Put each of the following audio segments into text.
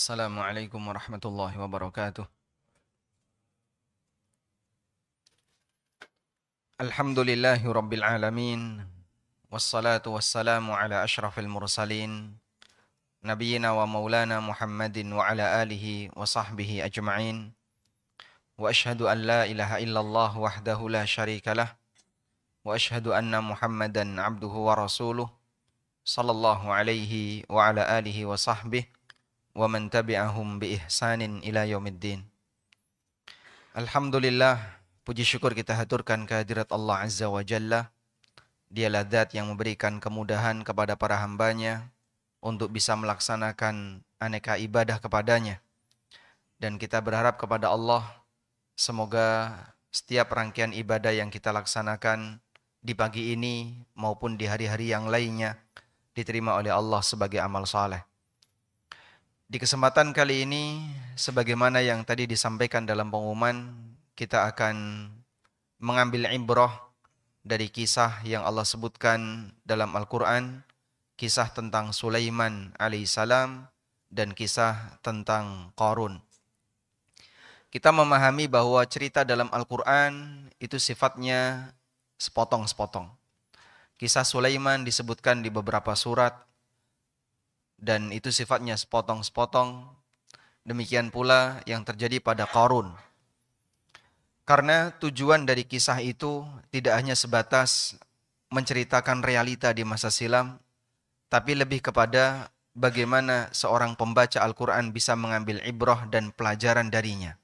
Assalamualaikum warahmatullahi wabarakatuh. Alhamdulillahi rabbil alamin. Wassalatu wassalamu ala ashrafil mursalin. Nabiyyina wa maulana Muhammadin wa ala alihi wa sahbihi ajma'in. Wa ashhadu an la ilaha illallah wahdahu la syarika lah. Wa ashhadu anna Muhammadan abduhu wa rasuluh. Sallallahu alaihi wa ala alihi wa sahbihi. Wa man tabi'ahum bi ihsanin ila yaumiddin. Alhamdulillah, puji syukur kita haturkan kehadirat Allah Azza wa Jalla. Dialah zat yang memberikan kemudahan kepada para hambanya untuk bisa melaksanakan aneka ibadah kepadanya. Dan kita berharap kepada Allah, semoga setiap rangkaian ibadah yang kita laksanakan di pagi ini maupun di hari-hari yang lainnya diterima oleh Allah sebagai amal saleh. Di kesempatan kali ini, sebagaimana yang tadi disampaikan dalam pengumuman, kita akan mengambil ibrah dari kisah yang Allah sebutkan dalam Al-Quran, kisah tentang Sulaiman alaihissalam dan kisah tentang Qarun. Kita memahami bahwa cerita dalam Al-Quran itu sifatnya sepotong-sepotong. Kisah Sulaiman disebutkan di beberapa surat, dan itu sifatnya sepotong-sepotong. Demikian pula yang terjadi pada Qarun. Karena tujuan dari kisah itu tidak hanya sebatas menceritakan realita di masa silam, tapi lebih kepada bagaimana seorang pembaca Al-Quran bisa mengambil ibrah dan pelajaran darinya.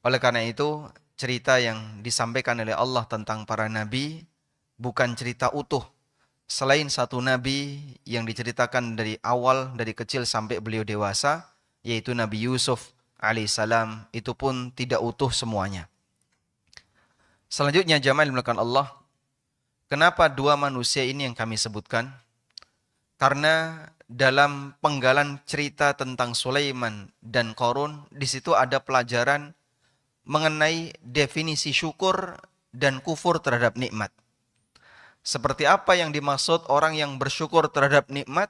Oleh karena itu, cerita yang disampaikan oleh Allah tentang para nabi bukan cerita utuh. Selain satu nabi yang diceritakan dari awal, dari kecil sampai beliau dewasa, yaitu Nabi Yusuf alaihissalam, itu pun tidak utuh semuanya. Selanjutnya jamaah dimulakan Allah, kenapa dua manusia ini yang kami sebutkan? Karena dalam penggalan cerita tentang Sulaiman dan Qarun, di situ ada pelajaran mengenai definisi syukur dan kufur terhadap nikmat. Seperti apa yang dimaksud orang yang bersyukur terhadap nikmat,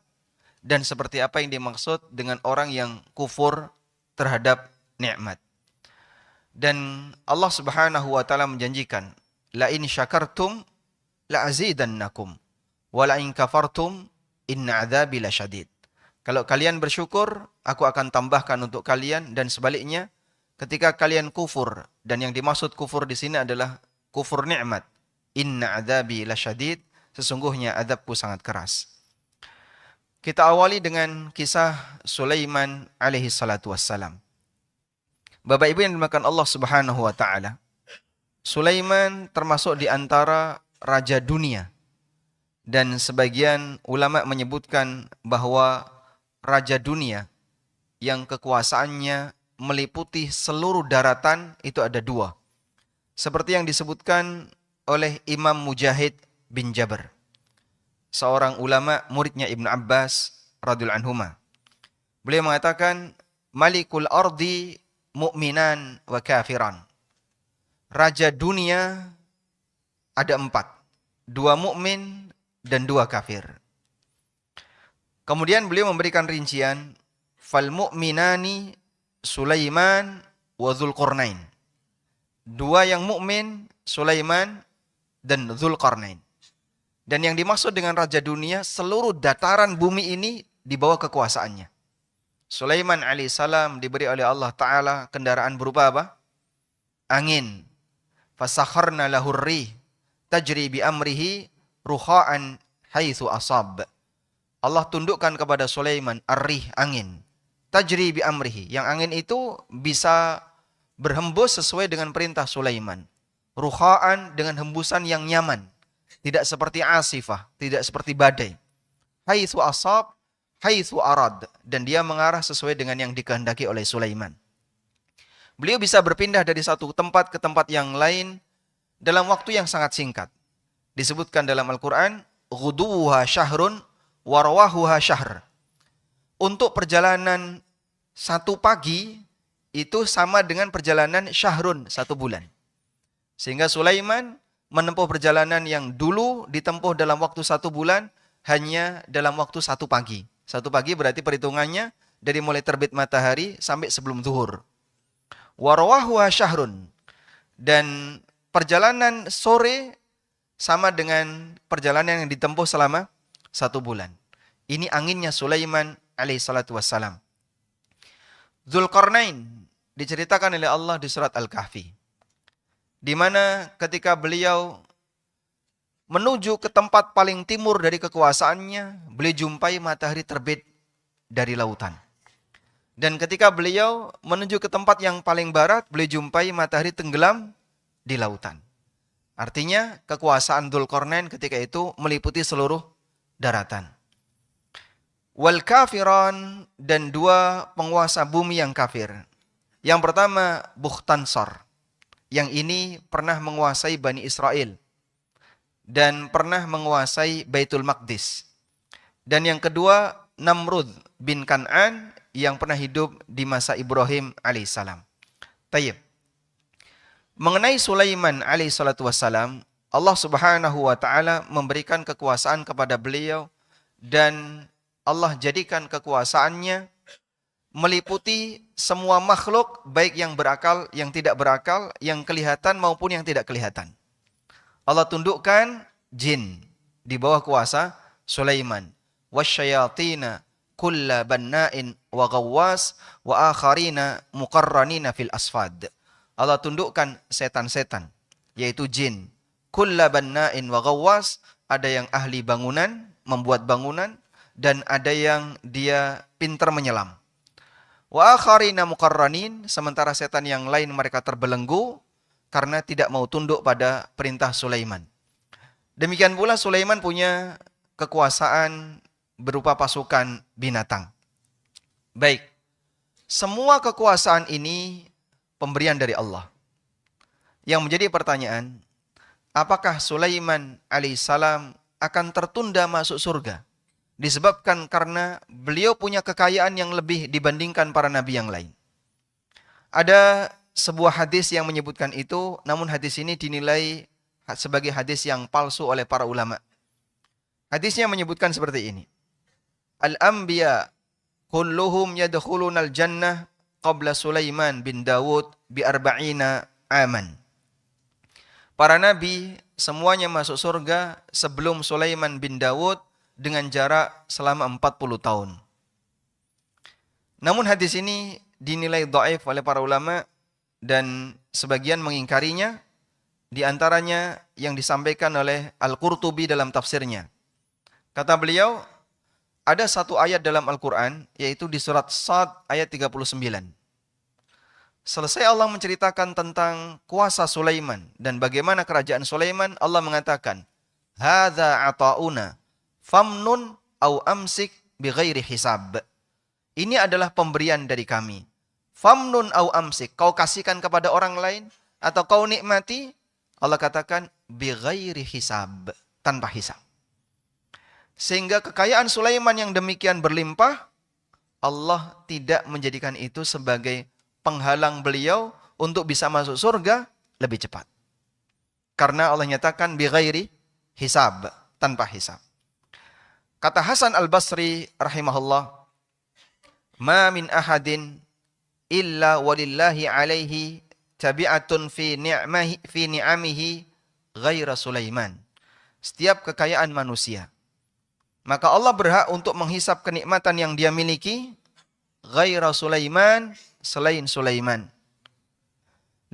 dan seperti apa yang dimaksud dengan orang yang kufur terhadap nikmat. Dan Allah Subhanahu wa taala menjanjikan, la in syakartum la azidannakum wa la in kafartum inna adzabi lasyadid. Kalau kalian bersyukur, aku akan tambahkan untuk kalian, dan sebaliknya ketika kalian kufur, dan yang dimaksud kufur di sini adalah kufur nikmat. Inna adzabi lasyadid, sesungguhnya azabku sangat keras. Kita awali dengan kisah Sulaiman alaihi salatu wassalam. Bapak Ibu yang dimuliakan Allah Subhanahu wa taala, Sulaiman termasuk di antara raja dunia. Dan sebagian ulama menyebutkan bahwa raja dunia yang kekuasaannya meliputi seluruh daratan itu ada dua. Seperti yang disebutkan oleh Imam Mujahid bin Jabr, seorang ulama muridnya Ibnu Abbas radhiyallahu anhuma. Beliau mengatakan, Malikul ardi mu'minan wa kafiran. Raja dunia ada 4. 2 mukmin dan 2 kafir. Kemudian beliau memberikan rincian, fal mu'minani Sulaiman wa Dzulqarnain. 2 yang mukmin Sulaiman dan Dzulqarnain. Dan yang dimaksud dengan raja dunia, seluruh dataran bumi ini di bawah kekuasaannya. Sulaiman alaihissalam diberi oleh Allah Ta'ala kendaraan berupa apa? Angin. Fasakharna lahur rih tajri bi amrihi ruha'an haitsu asab. Allah tundukkan kepada Sulaiman ar-rih, angin. Tajri bi amrihi, yang angin itu bisa berhembus sesuai dengan perintah Sulaiman. Ruha'an, dengan hembusan yang nyaman. Tidak seperti asifah, tidak seperti badai. Haitsu asab, haitsu arad, dan dia mengarah sesuai dengan yang dikehendaki oleh Sulaiman. Beliau bisa berpindah dari satu tempat ke tempat yang lain dalam waktu yang sangat singkat. Disebutkan dalam Al-Quran, ghuduha syahrun warwahuha syahr. Untuk perjalanan 1 pagi itu sama dengan perjalanan syahrun, 1 bulan. Sehingga Sulaiman menempuh perjalanan yang dulu ditempuh dalam waktu 1 bulan hanya dalam waktu 1 pagi. 1 pagi berarti perhitungannya dari mulai terbit matahari sampai sebelum zuhur. Wa rawahuha syahrun, dan perjalanan sore sama dengan perjalanan yang ditempuh selama 1 bulan. Ini anginnya Sulaiman alaihissalatu wassalam. Dzulqarnain diceritakan oleh Allah di surat Al-Kahfi, di mana ketika beliau menuju ke tempat paling timur dari kekuasaannya, beliau jumpai matahari terbit dari lautan. Dan ketika beliau menuju ke tempat yang paling barat, beliau jumpai matahari tenggelam di lautan. Artinya kekuasaan Dzulqarnain ketika itu meliputi seluruh daratan. Wal kafiran, dan 2 penguasa bumi yang kafir. Yang pertama Bukhtansar, yang ini pernah menguasai Bani Israel dan pernah menguasai Baitul Maqdis. Dan yang kedua Namrud bin Kan'an, yang pernah hidup di masa Ibrahim alaihissalam. Tayyib. Mengenai Sulaiman alaihissalatu wassalam, Allah subhanahu wa ta'ala memberikan kekuasaan kepada beliau, dan Allah jadikan kekuasaannya meliputi semua makhluk, baik yang berakal, yang tidak berakal, yang kelihatan maupun yang tidak kelihatan. Allah tundukkan jin di bawah kuasa Sulaiman. Wasyayatina kulla banna'in wa ghawwas wa akharina muqarranina fil asfad. Allah tundukkan setan-setan, yaitu jin. Kulla banna'in wa ghawwas, ada yang ahli bangunan, membuat bangunan, dan ada yang dia pintar menyelam. Wa akharina muqarranin, sementara setan yang lain mereka terbelenggu karena tidak mau tunduk pada perintah Sulaiman. Demikian pula Sulaiman punya kekuasaan berupa pasukan binatang. Baik, semua kekuasaan ini pemberian dari Allah. Yang menjadi pertanyaan, apakah Sulaiman alaihissalam akan tertunda masuk surga? Disebabkan karena beliau punya kekayaan yang lebih dibandingkan para nabi yang lain. Ada sebuah hadis yang menyebutkan itu, namun hadis ini dinilai sebagai hadis yang palsu oleh para ulama. Hadisnya menyebutkan seperti ini. Al-anbiya kulluhum yadkhulunal jannah qabla Sulaiman bin Dawud bi arba'ina aman. Para nabi semuanya masuk surga sebelum Sulaiman bin Dawud dengan jarak selama 40 tahun. Namun hadis ini dinilai dhaif oleh para ulama dan sebagian mengingkarinya, di antaranya yang disampaikan oleh Al-Qurtubi dalam tafsirnya. Kata beliau, ada satu ayat dalam Al-Quran, yaitu di surat Sad ayat 39. Selesai Allah menceritakan tentang kuasa Sulaiman dan bagaimana kerajaan Sulaiman, Allah mengatakan, Hadza ata'una famnun au amsik bighairi hisab. Ini adalah pemberian dari kami. Famnun au amsik, kau kasihkan kepada orang lain atau kau nikmati, Allah katakan bighairi hisab, tanpa hisab. Sehingga kekayaan Sulaiman yang demikian berlimpah, Allah tidak menjadikan itu sebagai penghalang beliau untuk bisa masuk surga lebih cepat. Karena Allah nyatakan bighairi hisab, tanpa hisab. Kata Hasan Al-Basri rahimahullah, ma min ahadin illa walillahi alaihi tabi'atun fi ni'amihi ghaira Sulaiman. Setiap kekayaan manusia, maka Allah berhak untuk menghisap kenikmatan yang dia miliki ghaira Sulaiman, selain Sulaiman.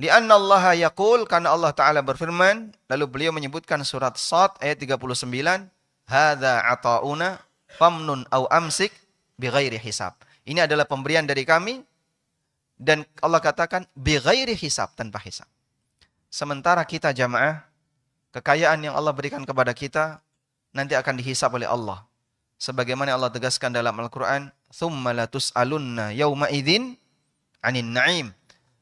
Lianna Allah yaqul, karena Allah Ta'ala berfirman, lalu beliau menyebutkan surat Sad ayat 39, hadza ata'una famnun au amsik bighairi hisab. Ini adalah pemberian dari kami, dan Allah katakan bighairi hisab, tanpa hisab. Sementara kita jamaah, kekayaan yang Allah berikan kepada kita nanti akan dihisab oleh Allah. Sebagaimana Allah tegaskan dalam Al-Quran, thumma latus'alunna yawma idzin 'anin na'im.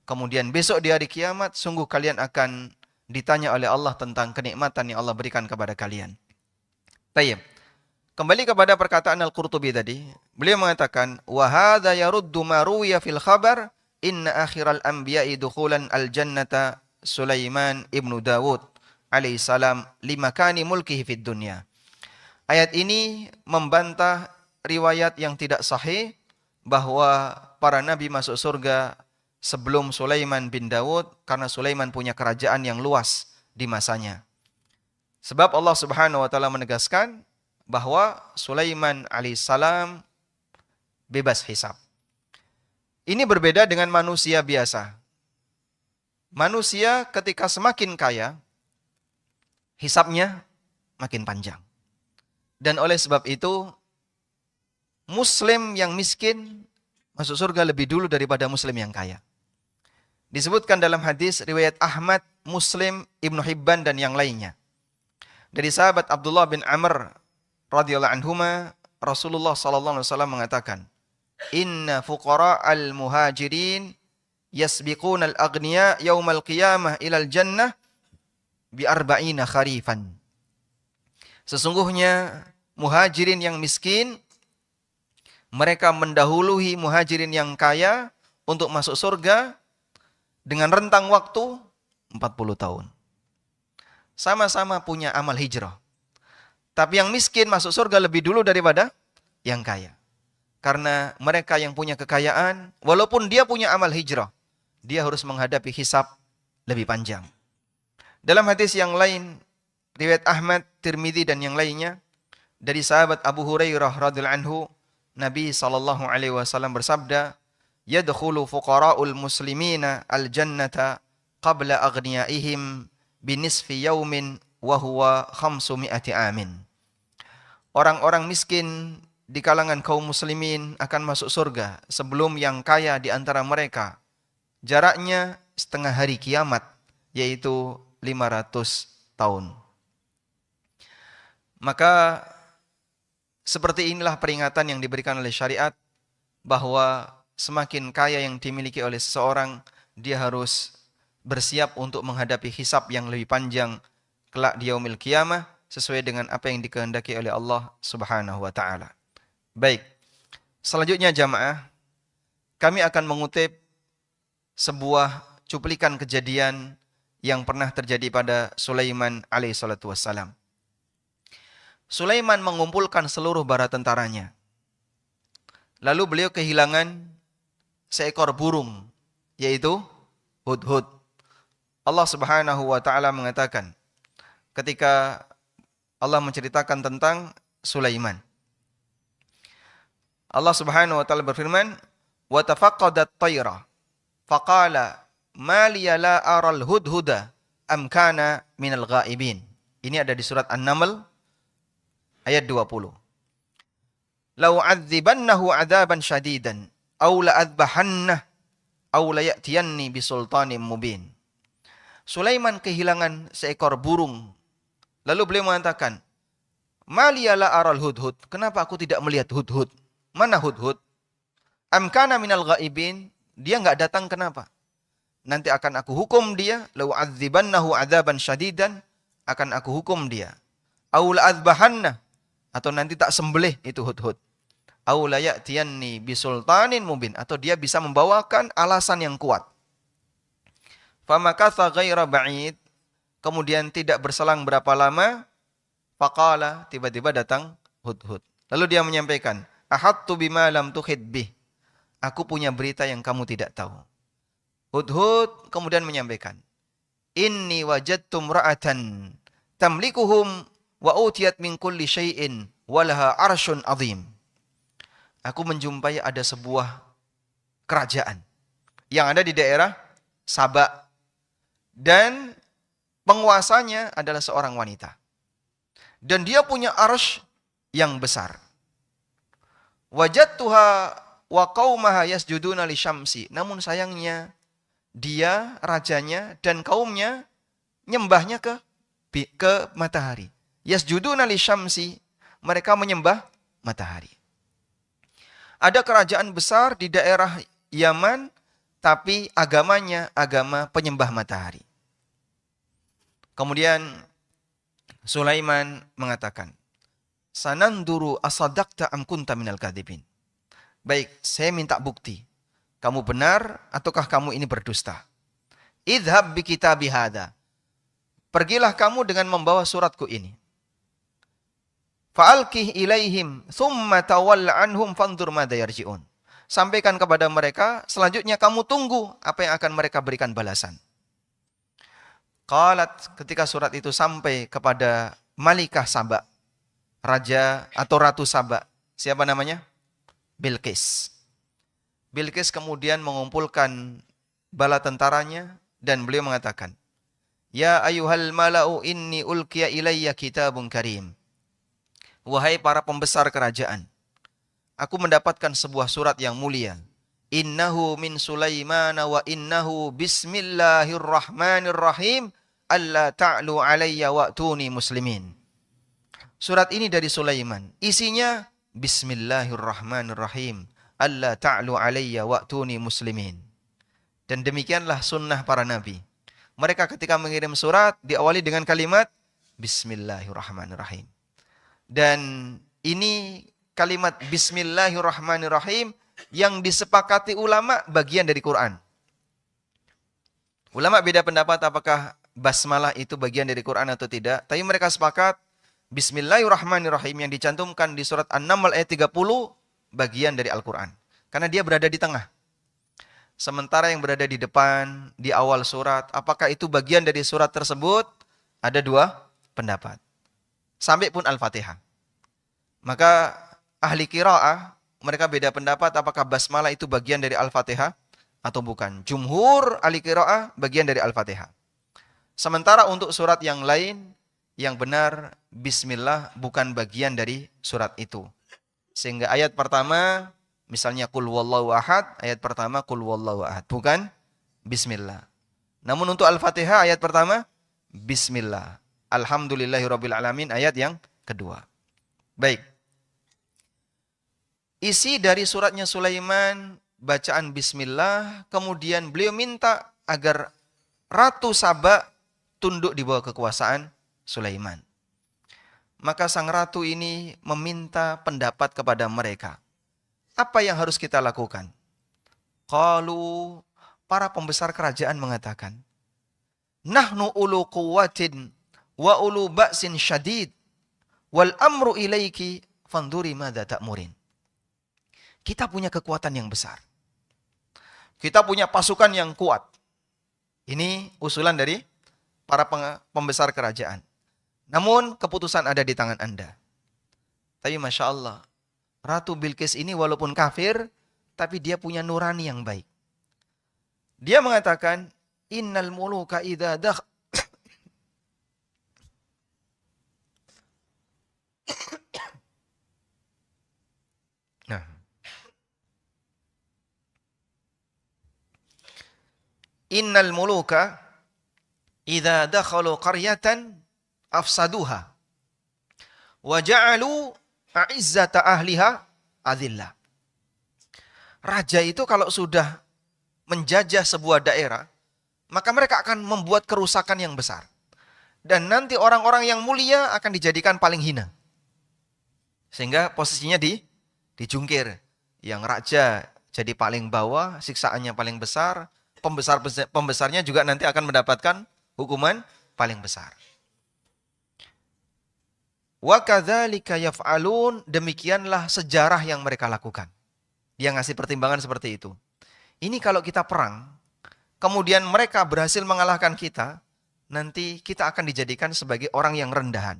Kemudian besok di hari kiamat, sungguh kalian akan ditanya oleh Allah tentang kenikmatan yang Allah berikan kepada kalian. Tayyib. Kembali kepada perkataan Al-Qurtubi tadi, beliau mengatakan, wa hadza yaruddu ma ruwiya fil khabar inna akhiral anbiya'i dukhulan al-jannata Sulaiman ibnu Dawud alaihi salam limakani mulkihi fid dunya. Ayat ini membantah riwayat yang tidak sahih bahwa para nabi masuk surga sebelum Sulaiman bin Daud karena Sulaiman punya kerajaan yang luas di masanya. Sebab Allah Subhanahu wa taala menegaskan bahwa Sulaiman alaihissalam bebas hisab. Ini berbeda dengan manusia biasa. Manusia ketika semakin kaya, hisabnya makin panjang. Dan oleh sebab itu, Muslim yang miskin masuk surga lebih dulu daripada Muslim yang kaya. Disebutkan dalam hadis riwayat Ahmad, Muslim, Ibnu Hibban dan yang lainnya. Dari sahabat Abdullah bin Amr radhiyallahu anhuma, Rasulullah sallallahu alaihi wasallam mengatakan, "Inna fuqara al-muhajirin yasbiquna al-aghniya yaumal qiyamah ilal jannah bi arba'ina kharifan." Sesungguhnya muhajirin yang miskin mereka mendahului muhajirin yang kaya untuk masuk surga dengan rentang waktu 40 tahun. Sama-sama punya amal hijrah. Tapi yang miskin masuk surga lebih dulu daripada yang kaya. Karena mereka yang punya kekayaan, walaupun dia punya amal hijrah, dia harus menghadapi hisab lebih panjang. Dalam hadis yang lain, riwayat Ahmad, Tirmidzi dan yang lainnya, dari sahabat Abu Hurairah radhiyallahu anhu, Nabi SAW bersabda, "Yadkhulu fuqara'ul muslimina al-jannata qabla aghniyaihim binisfi yaumin wa huwa 500 amin." Orang-orang miskin di kalangan kaum muslimin akan masuk surga sebelum yang kaya di antara mereka. Jaraknya setengah hari kiamat, yaitu 500 tahun. Maka seperti inilah peringatan yang diberikan oleh syariat bahwa semakin kaya yang dimiliki oleh seseorang, dia harus bersiap untuk menghadapi hisab yang lebih panjang kelak di yaumil qiyamah sesuai dengan apa yang dikehendaki oleh Allah Subhanahu wa taala. Baik. Selanjutnya jamaah, kami akan mengutip sebuah cuplikan kejadian yang pernah terjadi pada Sulaiman alaihissalatu wassalam. Sulaiman mengumpulkan seluruh bala tentaranya. Lalu beliau kehilangan seekor burung, yaitu hudhud. Allah Subhanahu wa taala mengatakan ketika Allah menceritakan tentang Sulaiman. Allah Subhanahu wa taala berfirman, "Wa tafaqqadat tayra faqala ma liya la aral hudhuda am kana minal ghaibin." Ini ada di surat An-Naml ayat 20. "Lau 'adzibannahu 'adzaban syadidan aw la adbahanna aw la ya'tiyanni bisultanin mubin." Sulaiman kehilangan seekor burung. Lalu beliau mengatakan, "Ma liya la aral hudhud." Kenapa aku tidak melihat hudhud? Mana hudhud? Amkana minal ghaibin. Dia enggak datang kenapa? Nanti akan aku hukum dia. Lau adzibannahu adzaban syadidan. Akan aku hukum dia. Au la adzbahanna. Atau nanti tak sembelih itu hudhud. Au la ya'tiyanni bisultanin mubin. Atau dia bisa membawakan alasan yang kuat. Famakatha ghaira ba'id. Kemudian tidak berselang berapa lama. Faqala, tiba-tiba datang hudhud. Lalu dia menyampaikan, "Ahattu bima lam tuhid bih." Aku punya berita yang kamu tidak tahu. Hudhud kemudian menyampaikan, "Inni wajadtu imra'atan tamlikuhum wa utiyat min kulli syai'in wa laha 'arsyun 'azim." Aku menjumpai ada sebuah kerajaan yang ada di daerah Saba dan penguasanya adalah seorang wanita. Dan dia punya arsy yang besar. Wajadtuha wa qaumaha yasjuduna lisyamsi. Namun sayangnya dia, rajanya dan kaumnya nyembahnya ke matahari. Yasjuduna lisyamsi, mereka menyembah matahari. Ada kerajaan besar di daerah Yaman, tapi agamanya agama penyembah matahari. Kemudian Sulaiman mengatakan, "Sananduru asadaqta am kunta minal kadhibin." Baik, saya minta bukti. Kamu benar ataukah kamu ini berdusta? Idhab bi kitabi hadza. Pergilah kamu dengan membawa suratku ini. Fa'alqih ilaihim thumma tawalla anhum fanzur madza yarji'un. sampaikan kepada mereka, selanjutnya kamu tunggu apa yang akan mereka berikan balasan. Qalat, ketika surat itu sampai kepada Malikah Saba, raja atau ratu Saba. Siapa namanya? Bilqis. Bilqis kemudian mengumpulkan bala tentaranya dan beliau mengatakan, Ya ayuhal mala'u inni ulkiya ilayya kitabun karim. Wahai para pembesar kerajaan, aku mendapatkan sebuah surat yang mulia. Innahu min Sulaiman wa innahu bismillahirrahmanirrahim. Alla ta'lu alayya wa'tuni muslimin. Surat ini dari Sulaiman. Isinya Bismillahirrahmanirrahim. Alla ta'lu alayya wa'tuni muslimin. Dan demikianlah sunnah para nabi. Mereka ketika mengirim surat diawali dengan kalimat Bismillahirrahmanirrahim. Dan ini kalimat Bismillahirrahmanirrahim yang disepakati ulama bagian dari Quran. Ulama beda pendapat apakah basmalah itu bagian dari Quran atau tidak. Tapi mereka sepakat Bismillahirrahmanirrahim yang dicantumkan di surat An-Naml ayat 30 bagian dari Al-Quran. Karena dia berada di tengah. Sementara yang berada di depan, di awal surat, apakah itu bagian dari surat tersebut? Ada dua pendapat. Sampai pun Al-Fatihah. Maka ahli qiraah, mereka beda pendapat apakah basmalah itu bagian dari Al-Fatihah atau bukan. Jumhur ahli qiraah bagian dari Al-Fatihah. Sementara untuk surat yang lain, yang benar Bismillah bukan bagian dari surat itu. Sehingga ayat pertama, misalnya Qul Wallahu Ahad, ayat pertama Qul Wallahu Ahad, bukan Bismillah. Namun untuk Al-Fatihah ayat pertama, Bismillah. Alhamdulillahirabbil alamin ayat yang kedua. Baik. Isi dari suratnya Sulaiman bacaan Bismillah, kemudian beliau minta agar Ratu Saba tunduk di bawah kekuasaan Sulaiman. Maka sang ratu ini meminta pendapat kepada mereka. Apa yang harus kita lakukan? Qalu, para pembesar kerajaan mengatakan, Nahnu ulu quwwatin wa ulu ba'sin syadid wal amru ilaiki fanduri madza ta'murin. Kita punya kekuatan yang besar. Kita punya pasukan yang kuat. Ini usulan dari para pembesar kerajaan. Namun keputusan ada di tangan Anda. Tapi Masya Allah, Ratu Bilqis ini walaupun kafir, tapi dia punya nurani yang baik. Dia mengatakan, Innal muluka idha Nah. Innal muluka idza dakhalu qaryatan afsaduha wa ja'alu a'izzata ahliha adillah. Raja itu kalau sudah menjajah sebuah daerah, maka mereka akan membuat kerusakan yang besar. Dan nanti orang-orang yang mulia akan dijadikan paling hina. Sehingga posisinya dijungkir. Yang raja jadi paling bawah, siksaannya paling besar, pembesarnya juga nanti akan mendapatkan hukuman paling besar. Wa kadzalika yaf'alun, demikianlah sejarah yang mereka lakukan. Dia ngasih pertimbangan seperti itu. Ini kalau kita perang, kemudian mereka berhasil mengalahkan kita, nanti kita akan dijadikan sebagai orang yang rendahan.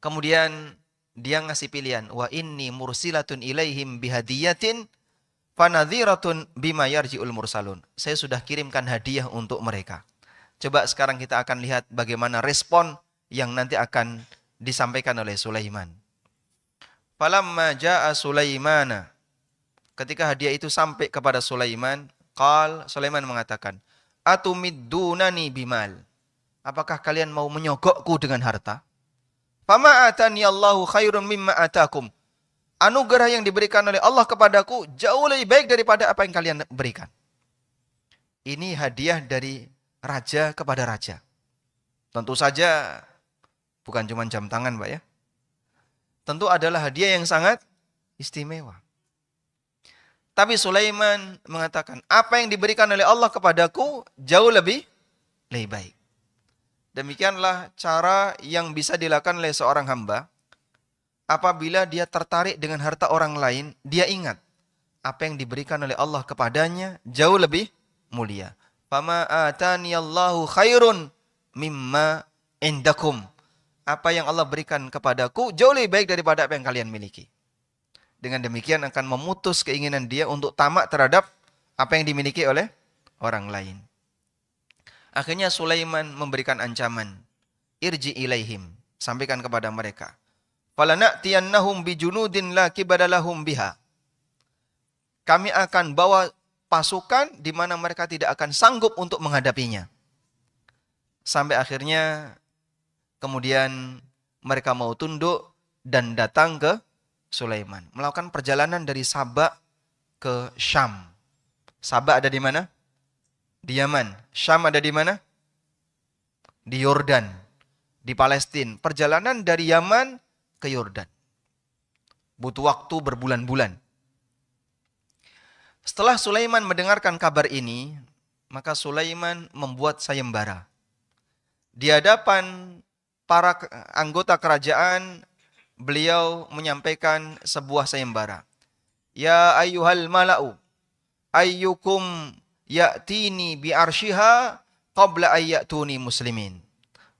Kemudian dia ngasih pilihan, wa inni mursilatun ilaihim bihadiyatin fanadhiratun bima yarji'ul mursalun. Saya sudah kirimkan hadiah untuk mereka. Coba sekarang kita akan lihat bagaimana respon yang nanti akan disampaikan oleh Sulaiman. Falamma jaa Sulaimana, ketika hadiah itu sampai kepada Sulaiman, Sulaiman mengatakan, Atumiddunani bimal. Apakah kalian mau menyogokku dengan harta? Fama atani Allahu khairum mimma atakum. Anugerah yang diberikan oleh Allah kepadaku jauh lebih baik daripada apa yang kalian berikan. Ini hadiah dari raja kepada raja. Tentu saja bukan cuma jam tangan, Pak ya. Tentu adalah hadiah yang sangat istimewa. Tapi Sulaiman mengatakan, apa yang diberikan oleh Allah kepadaku jauh lebih baik. Demikianlah cara yang bisa dilakukan oleh seorang hamba. Apabila dia tertarik dengan harta orang lain, dia ingat apa yang diberikan oleh Allah kepadanya jauh lebih mulia. Fama ataniyallahu khairun mimma indakum. Apa yang Allah berikan kepadaku jauh lebih baik daripada apa yang kalian miliki. Dengan demikian akan memutus keinginan dia untuk tamak terhadap apa yang dimiliki oleh orang lain. Akhirnya Sulaiman memberikan ancaman. Irji ilaihim. Sampaikan kepada mereka. Falana'tiyannahum bijunudin la kibadalahum biha. Kami akan bawa pasukan di mana mereka tidak akan sanggup untuk menghadapinya. Sampai akhirnya kemudian mereka mau tunduk dan datang ke Sulaiman. Melakukan perjalanan dari Saba ke Syam. Saba ada di mana? Di Yaman. Syam ada di mana? Di Yordan. Di Palestina. Perjalanan dari Yaman ke Yordan. Butuh waktu berbulan-bulan. Setelah Sulaiman mendengarkan kabar ini, maka Sulaiman membuat sayembara. Di hadapan para anggota kerajaan, beliau menyampaikan sebuah sayembara. Ya ayyuhal mala'u, ayyukum ya'tini bi'arshiha qabla ayyatuni muslimin.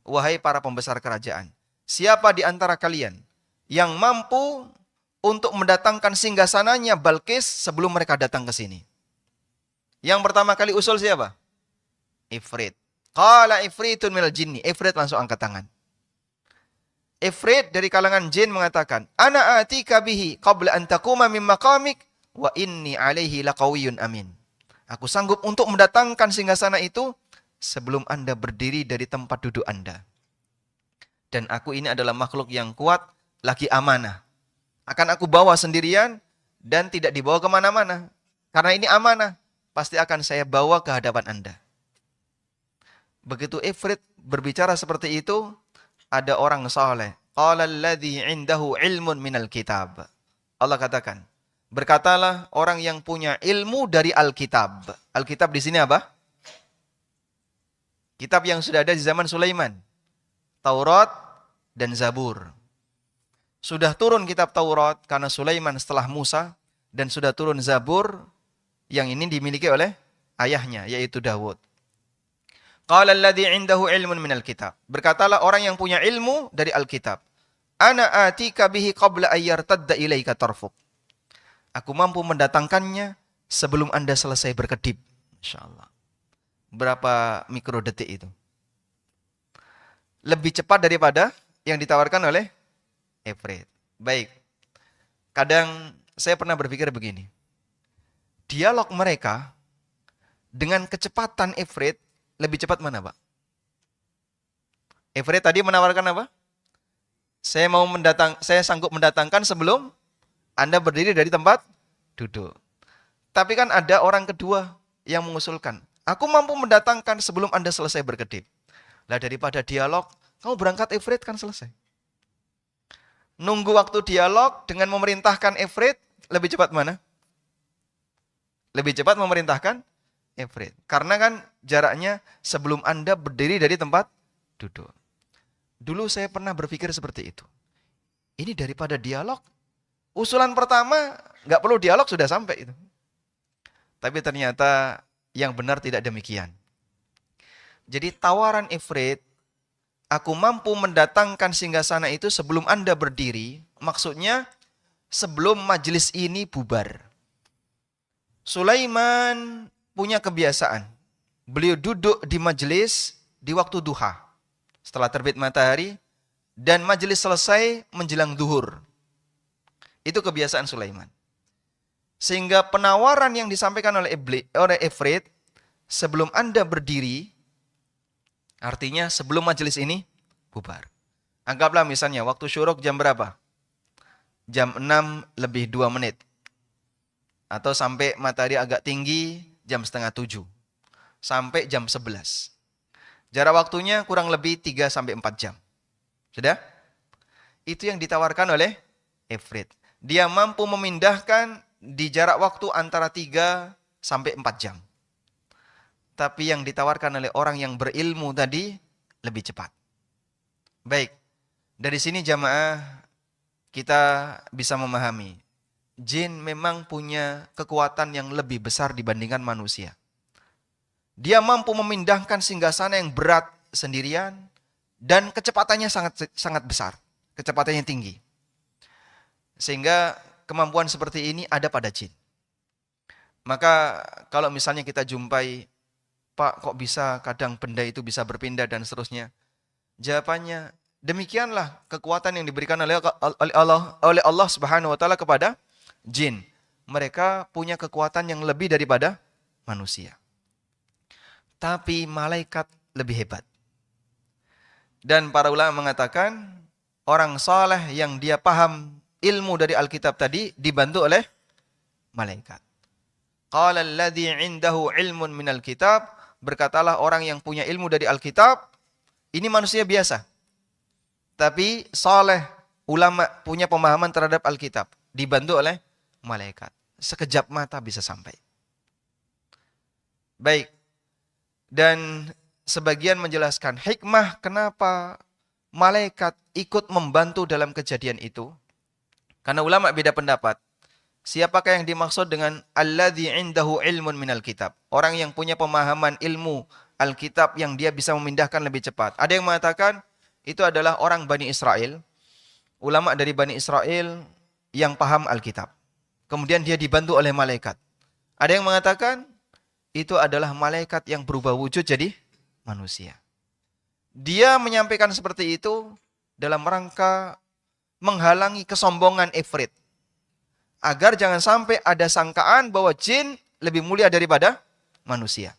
Wahai para pembesar kerajaan, siapa di antara kalian yang mampu untuk mendatangkan singgasananya Balqis sebelum mereka datang ke sini? Yang pertama kali usul siapa? Ifrit. Qala ifritun minal jinni. Ifrit langsung angkat tangan. Ifrit dari kalangan jin mengatakan, Ana atika bihi qabla an taquma min maqamik wa inni alaihi laqawiyyun amin. Aku sanggup untuk mendatangkan singgasana itu sebelum Anda berdiri dari tempat duduk Anda. Dan aku ini adalah makhluk yang kuat, lagi amanah. Akan aku bawa sendirian dan tidak dibawa kemana-mana. Karena ini amanah, pasti akan saya bawa ke hadapan Anda. Begitu Ifrit berbicara seperti itu, ada orang saleh. Qala alladhi indahu ilmun minal kitab. Allah katakan, berkatalah orang yang punya ilmu dari Alkitab. Alkitab di sini apa? Kitab yang sudah ada di zaman Sulaiman. Taurat dan Zabur. Sudah turun kitab Taurat karena Sulaiman setelah Musa. Dan sudah turun Zabur yang ini dimiliki oleh ayahnya, yaitu Dawud. Qala alladhi indahu ilmun minal kitab. Berkatalah orang yang punya ilmu dari Alkitab. Ana atika bihi qabla ayyartadda ilaika tarfuk. Aku mampu mendatangkannya sebelum Anda selesai berkedip. InsyaAllah. Berapa mikrodetik itu? Lebih cepat daripada yang ditawarkan oleh Ifrit. Baik. Kadang saya pernah berpikir begini. Dialog mereka dengan kecepatan Ifrit lebih cepat mana, Pak? Ifrit tadi menawarkan apa? Saya sanggup mendatangkan sebelum Anda berdiri dari tempat duduk. Tapi kan ada orang kedua yang mengusulkan, aku mampu mendatangkan sebelum Anda selesai berkedip. Lah daripada dialog, kamu berangkat Ifrit kan selesai. Nunggu waktu dialog dengan memerintahkan Ifrit, lebih cepat mana? Lebih cepat memerintahkan Ifrit. Karena kan jaraknya sebelum Anda berdiri dari tempat duduk. Dulu saya pernah berpikir seperti itu. Ini daripada dialog. Usulan pertama, nggak perlu dialog sudah sampai itu. Tapi ternyata yang benar tidak demikian. Jadi tawaran Ifrit, aku mampu mendatangkan singgasana itu sebelum Anda berdiri. Maksudnya sebelum majelis ini bubar. Sulaiman punya kebiasaan. Beliau duduk di majelis di waktu duha. Setelah terbit matahari. Dan majelis selesai menjelang duhur. Itu kebiasaan Sulaiman. Sehingga penawaran yang disampaikan oleh Ifrit. Sebelum Anda berdiri. Artinya sebelum majelis ini bubar. Anggaplah misalnya waktu syuruk jam berapa? Jam 6 lebih 2 menit. Atau sampai matahari agak tinggi jam setengah 7. Sampai jam 11. Jarak waktunya kurang lebih 3-4 jam. Sudah? Itu yang ditawarkan oleh Ifrit. Dia mampu memindahkan di jarak waktu antara 3-4 jam. Tapi yang ditawarkan oleh orang yang berilmu tadi lebih cepat. Baik. Dari sini jamaah kita bisa memahami jin memang punya kekuatan yang lebih besar dibandingkan manusia. Dia mampu memindahkan singgasana yang berat sendirian dan kecepatannya sangat sangat besar, kecepatannya tinggi. Sehingga kemampuan seperti ini ada pada jin. Maka kalau misalnya kita jumpai, Pak, kok bisa kadang benda itu bisa berpindah dan seterusnya? Jawabannya, demikianlah kekuatan yang diberikan oleh Allah Subhanahu wa taala kepada jin. Mereka punya kekuatan yang lebih daripada manusia. Tapi malaikat lebih hebat. Dan para ulama mengatakan, orang saleh yang dia paham ilmu dari Alkitab tadi dibantu oleh malaikat. Qala alladzi 'indahu 'ilmun minal kitab, berkatalah orang yang punya ilmu dari Alkitab, ini manusia biasa. Tapi saleh, ulama punya pemahaman terhadap Alkitab, dibantu oleh malaikat. Sekejap mata bisa sampai. Baik. Dan sebagian menjelaskan hikmah kenapa malaikat ikut membantu dalam kejadian itu. Karena ulama beda pendapat. Siapakah yang dimaksud dengan alladzi 'indahu ilmun minal kitab? Orang yang punya pemahaman ilmu Alkitab yang dia bisa memindahkan lebih cepat. Ada yang mengatakan itu adalah orang Bani Israel. Ulama dari Bani Israel yang paham Alkitab. Kemudian dia dibantu oleh malaikat. Ada yang mengatakan itu adalah malaikat yang berubah wujud jadi manusia. Dia menyampaikan seperti itu dalam rangka menghalangi kesombongan Ifrit. Agar jangan sampai ada sangkaan bahwa jin lebih mulia daripada manusia.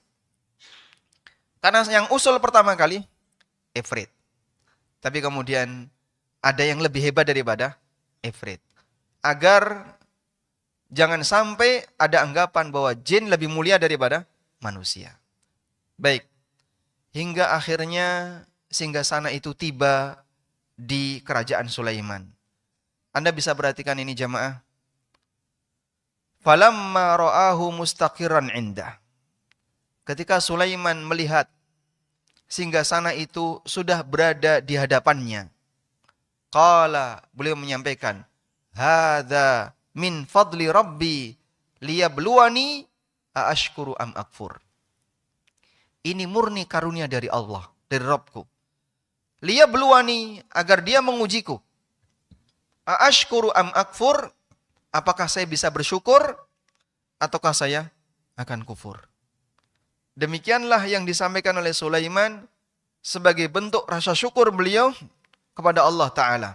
Karena yang usul pertama kali Ifrit. Tapi kemudian ada yang lebih hebat daripada Ifrit. Agar jangan sampai ada anggapan bahwa jin lebih mulia daripada manusia. Baik. Hingga akhirnya singgasana itu tiba di kerajaan Sulaiman. Anda bisa perhatikan ini jamaah. Falamma ra'ahu mustaqiran indah. Ketika Sulaiman melihat singgasana itu sudah berada di hadapannya. Qala, beliau menyampaikan, hadza min fadli rabbi liyabluwani aashkuru am akfur. Ini murni karunia dari Allah, dari Rabbku. Liyabluwani, agar dia mengujiku. Aashkuru am akfur, apakah saya bisa bersyukur ataukah saya akan kufur. Demikianlah yang disampaikan oleh Sulaiman sebagai bentuk rasa syukur beliau kepada Allah Ta'ala.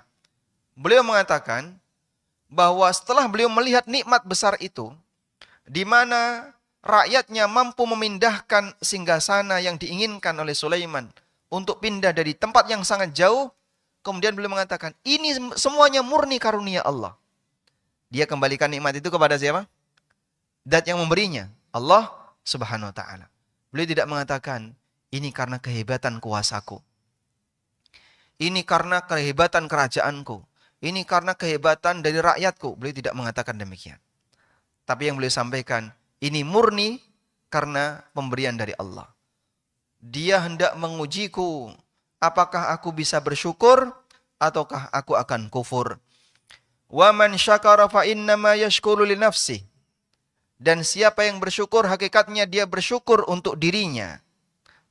Beliau mengatakan bahwa setelah beliau melihat nikmat besar itu, di mana rakyatnya mampu memindahkan singgasana yang diinginkan oleh Sulaiman untuk pindah dari tempat yang sangat jauh, kemudian beliau mengatakan, ini semuanya murni karunia Allah. Dia kembalikan nikmat itu kepada siapa? Dat yang memberinya, Allah Subhanahu wa taala. Beliau tidak mengatakan, ini karena kehebatan kuasaku. Ini karena kehebatan kerajaanku. Ini karena kehebatan dari rakyatku. Beliau tidak mengatakan demikian. Tapi yang beliau sampaikan, ini murni karena pemberian dari Allah. Dia hendak mengujiku, apakah aku bisa bersyukur ataukah aku akan kufur. Wa man syakara fa innama yashkuru li nafsihi. Dan siapa yang bersyukur, hakikatnya dia bersyukur untuk dirinya.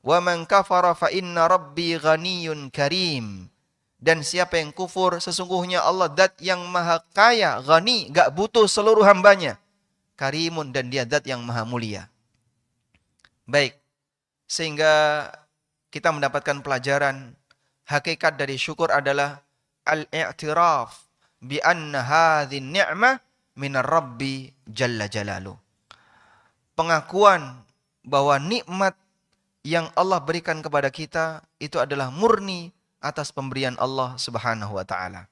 Wa man kafara fa inna rabbi ghaniyyun karim. Dan siapa yang kufur, sesungguhnya Allah zat yang maha kaya, ghani, gak butuh seluruh hambanya. Karimun, dan dia zat yang maha mulia. Baik, sehingga kita mendapatkan pelajaran, hakikat dari syukur adalah al-i'tiraf bi anna hadhin ni'mah minar Rabbi Jalla Jalaluh. Pengakuan bahwa nikmat yang Allah berikan kepada kita itu adalah murni atas pemberian Allah Subhanahu wa taala.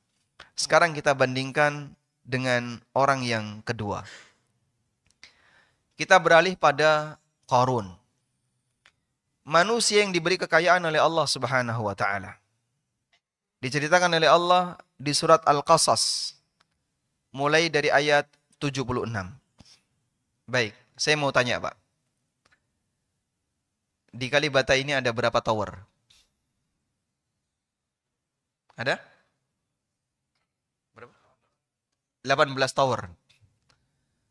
Sekarang kita bandingkan dengan orang yang kedua. Kita beralih pada Qarun. Manusia yang diberi kekayaan oleh Allah Subhanahu wa taala. Diceritakan oleh Allah di surat Al-Qasas mulai dari ayat 76. Baik, saya mau tanya Pak. Di Kalibata ini ada berapa tower? Ada? Berapa? 18 tower.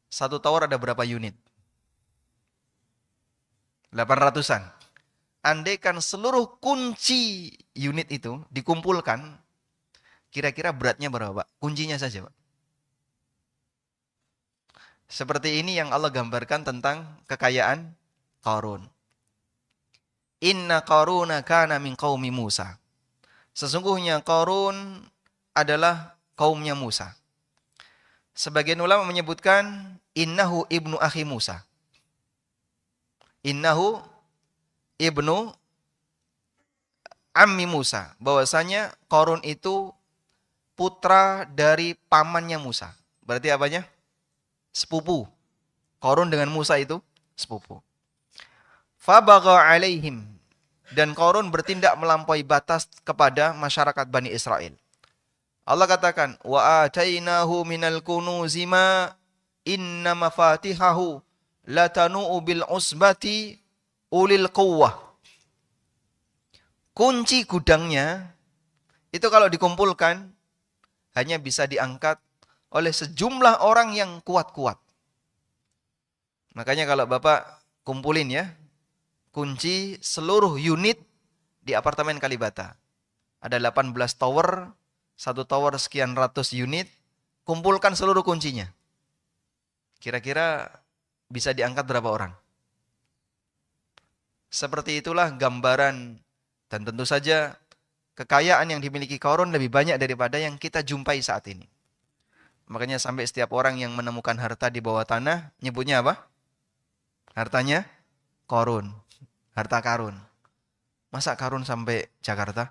Satu tower ada berapa unit? 800-an. Andaikan seluruh kunci unit itu dikumpulkan, kira-kira beratnya berapa, Pak? Kuncinya saja, Pak. Seperti ini yang Allah gambarkan tentang kekayaan Qarun. Inna Qaruna kana min qaumi Musa. Sesungguhnya Qarun adalah kaumnya Musa. Sebagian ulama menyebutkan innahu ibnu akhi Musa. Innahu ibnu ammi Musa. Bahwasanya Qarun itu putra dari pamannya Musa. Berarti apanya? Sepupu. Qarun dengan Musa itu sepupu. Fabagha alaihim. Dan Qarun bertindak melampaui batas kepada masyarakat Bani Israel. Allah katakan, wa atainahu minal kunuzi ma inna mafatihahu latanu'u bil usbati ulil quwwah. Kunci gudangnya itu kalau dikumpulkan hanya bisa diangkat oleh sejumlah orang yang kuat-kuat. Makanya kalau Bapak kumpulin ya, kunci seluruh unit di apartemen Kalibata. Ada 18 tower, satu tower sekian ratus unit, kumpulkan seluruh kuncinya. Kira-kira bisa diangkat berapa orang? Seperti itulah gambaran dan tentu saja kekayaan yang dimiliki Qarun lebih banyak daripada yang kita jumpai saat ini. Makanya sampai setiap orang yang menemukan harta di bawah tanah, nyebutnya apa? Hartanya Qarun. Harta karun. Masa karun sampai Jakarta?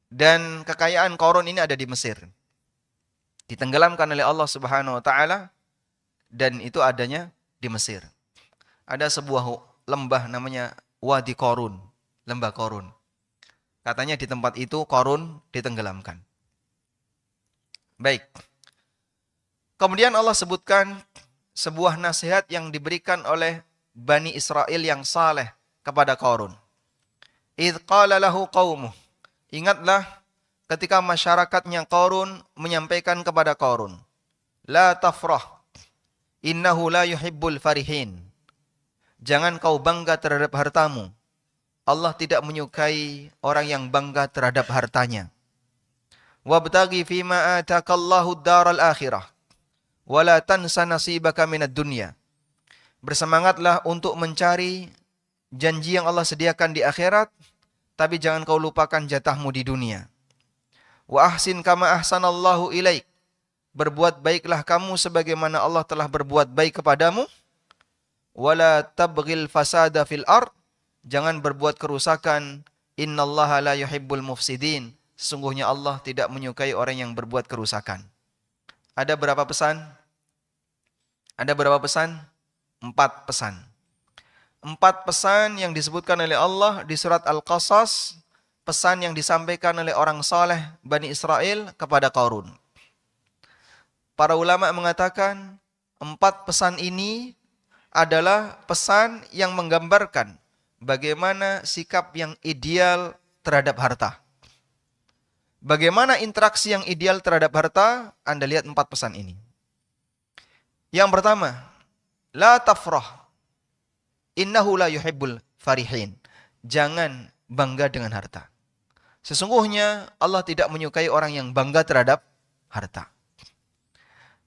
Dan kekayaan Qarun ini ada di Mesir. Ditenggelamkan oleh Allah Subhanahu wa taala dan itu adanya di Mesir. Ada sebuah lembah namanya Wadi Qarun, lembah Qarun. Katanya di tempat itu Qarun ditenggelamkan. Baik. Kemudian Allah sebutkan sebuah nasihat yang diberikan oleh Bani Israel yang saleh kepada Qarun. Idh qala lahu qaumuh. Ingatlah ketika masyarakatnya Qarun menyampaikan kepada Qarun, la tafrah, innahu la yuhibbul farihin. Jangan kau bangga terhadap hartamu. Allah tidak menyukai orang yang bangga terhadap hartanya. Wabtaghi fima atakallahu ad-daral akhirah. Wala tansa nasibaka minad dunya. Bersemangatlah untuk mencari janji yang Allah sediakan di akhirat, tapi jangan kau lupakan jatahmu di dunia. Wa ahsin kama ahsanallahu ilaik. Berbuat baiklah kamu sebagaimana Allah telah berbuat baik kepadamu. Wala tabghil fasada fil ard. Jangan berbuat kerusakan. Innallaha la yuhibbul mufsidin. Sesungguhnya Allah tidak menyukai orang yang berbuat kerusakan. Ada berapa pesan? Ada berapa pesan? 4 pesan. 4 pesan yang disebutkan oleh Allah di surat Al-Qasas. Pesan yang disampaikan oleh orang saleh Bani Israel kepada Qarun. Para ulama mengatakan 4 pesan ini adalah pesan yang menggambarkan bagaimana sikap yang ideal terhadap harta. Bagaimana interaksi yang ideal terhadap harta? Anda lihat 4 pesan ini. Yang pertama, la tafrah, innahu la yuhibbul farihin. Jangan bangga dengan harta. Sesungguhnya Allah tidak menyukai orang yang bangga terhadap harta.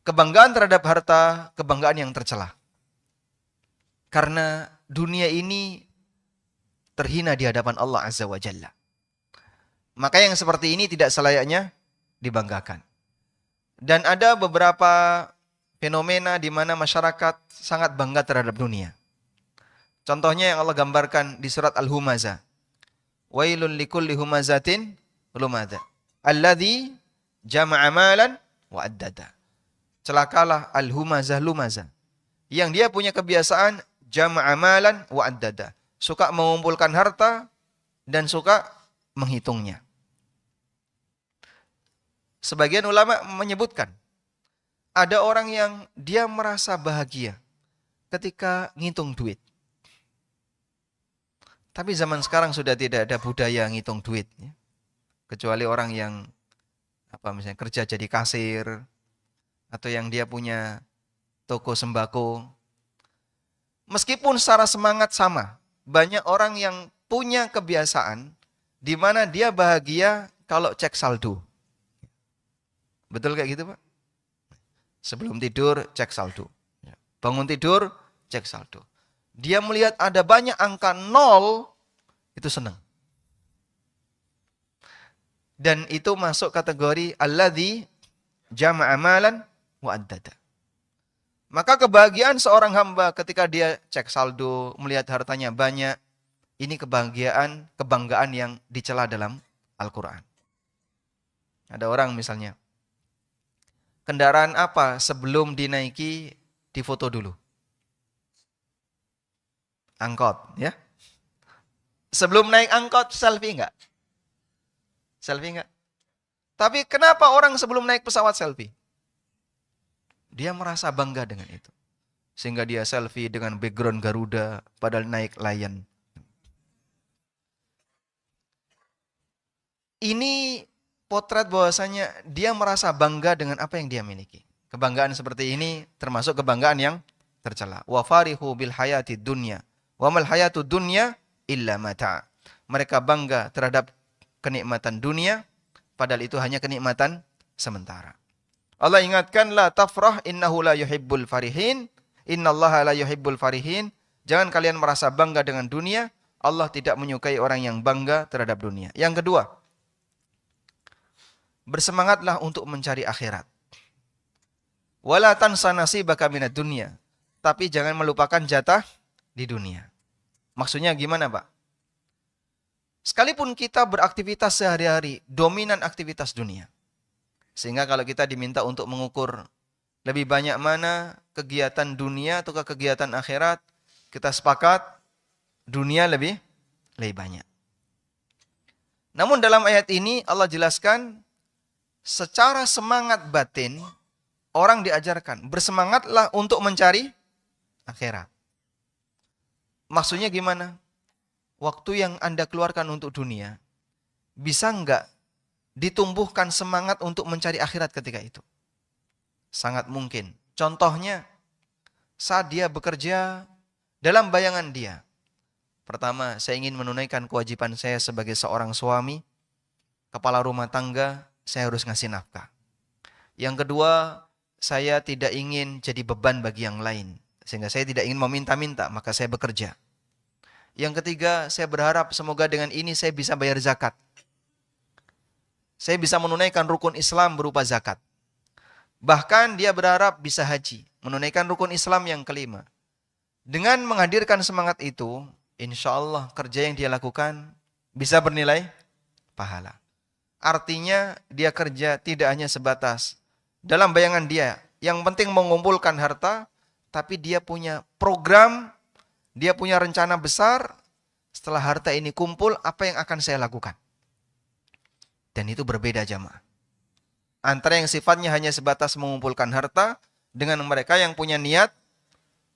Kebanggaan terhadap harta, kebanggaan yang tercela. Karena dunia ini terhina di hadapan Allah Azza wa Jalla. Maka yang seperti ini tidak selayaknya dibanggakan. Dan ada beberapa fenomena di mana masyarakat sangat bangga terhadap dunia. Contohnya yang Allah gambarkan di surat Al-Humazah. Wailun likulli humazatin lumazah. Alladzi jama'a malan wa addada. Celakalah al-humazah lumazah. Yang dia punya kebiasaan jama'a malan wa addada. Suka mengumpulkan harta dan suka menghitungnya. Sebagian ulama menyebutkan ada orang yang dia merasa bahagia ketika ngitung duit. Tapi zaman sekarang sudah tidak ada budaya ngitung duit. Kecuali orang yang misalnya kerja jadi kasir, atau yang dia punya toko sembako. Meskipun secara semangat sama, banyak orang yang punya kebiasaan di mana dia bahagia kalau cek saldo. Betul kayak gitu, Pak? Sebelum tidur cek saldo. Bangun tidur cek saldo. Dia melihat ada banyak angka nol, itu senang. Dan itu masuk kategori alladzi jama'a malan wa addada. Maka kebahagiaan seorang hamba ketika dia cek saldo, melihat hartanya banyak, ini kebanggaan yang dicela dalam Al-Quran. Ada orang misalnya, kendaraan apa sebelum dinaiki difoto dulu? Angkot, ya. Sebelum naik angkot, selfie enggak? Selfie enggak? Tapi kenapa orang sebelum naik pesawat selfie? Dia merasa bangga dengan itu. Sehingga dia selfie dengan background Garuda, padahal naik Lion. Ini potret bahwasanya dia merasa bangga dengan apa yang dia miliki. Kebanggaan seperti ini termasuk kebanggaan yang tercela. Wa farihu bil hayati dunya. Wa mal hayatu dunya illa mata'. Mereka bangga terhadap kenikmatan dunia, padahal itu hanya kenikmatan sementara. Allah ingatkan, la tafrah innahu la yuhibbul farihin. Innallaha la yuhibbul farihin. Jangan kalian merasa bangga dengan dunia. Allah tidak menyukai orang yang bangga terhadap dunia. Yang kedua, bersemangatlah untuk mencari akhirat. Wala tansa nasibaka minad dunya. Tapi jangan melupakan jatah di dunia. Maksudnya gimana, Pak? Sekalipun kita beraktivitas sehari-hari, dominan aktivitas dunia. Sehingga kalau kita diminta untuk mengukur lebih banyak mana kegiatan dunia atau kegiatan akhirat, kita sepakat dunia lebih banyak. Namun dalam ayat ini Allah jelaskan secara semangat batin orang diajarkan bersemangatlah untuk mencari akhirat. Maksudnya gimana? Waktu yang Anda keluarkan untuk dunia, bisa enggak ditumbuhkan semangat untuk mencari akhirat ketika itu? Sangat mungkin. Contohnya, saat dia bekerja, dalam bayangan dia, pertama, saya ingin menunaikan kewajiban saya sebagai seorang suami, kepala rumah tangga, saya harus ngasih nafkah. Yang kedua, saya tidak ingin jadi beban bagi yang lain, sehingga saya tidak ingin meminta-minta, maka saya bekerja. Yang ketiga, saya berharap semoga dengan ini saya bisa bayar zakat. Saya bisa menunaikan rukun Islam berupa zakat. Bahkan dia berharap bisa haji, menunaikan rukun Islam yang kelima. Dengan menghadirkan semangat itu, insya Allah kerja yang dia lakukan bisa bernilai pahala. Artinya dia kerja tidak hanya sebatas dalam bayangan dia, yang penting mengumpulkan harta, tapi dia punya program, dia punya rencana besar, setelah harta ini kumpul, apa yang akan saya lakukan? Dan itu berbeda jamaah. Antara yang sifatnya hanya sebatas mengumpulkan harta, dengan mereka yang punya niat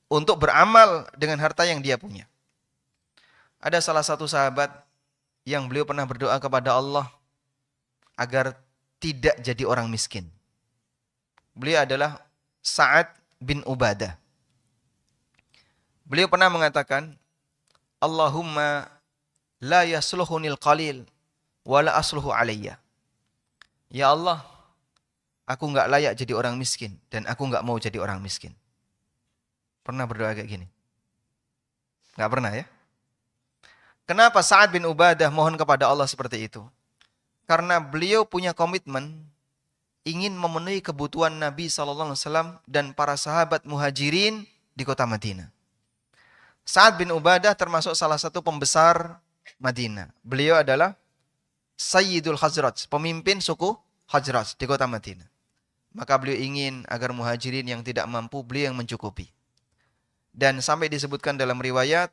untuk beramal dengan harta yang dia punya. Ada salah satu sahabat yang beliau pernah berdoa kepada Allah agar tidak jadi orang miskin. Beliau adalah Sa'ad bin Ubadah. Beliau pernah mengatakan, Allahumma la yasluhunil qalil wa la asluhu alayya. Ya Allah, aku enggak layak jadi orang miskin dan aku enggak mau jadi orang miskin. Pernah berdoa kayak gini? Enggak pernah ya? Kenapa Sa'ad bin Ubadah mohon kepada Allah seperti itu? Karena beliau punya komitmen ingin memenuhi kebutuhan Nabi SAW dan para sahabat muhajirin di kota Madinah. Sa'ad bin Ubadah termasuk salah satu pembesar Madinah. Beliau adalah Sayyidul Khazraj, pemimpin suku Khazraj di kota Madinah. Maka beliau ingin agar muhajirin yang tidak mampu, beliau yang mencukupi. Dan sampai disebutkan dalam riwayat,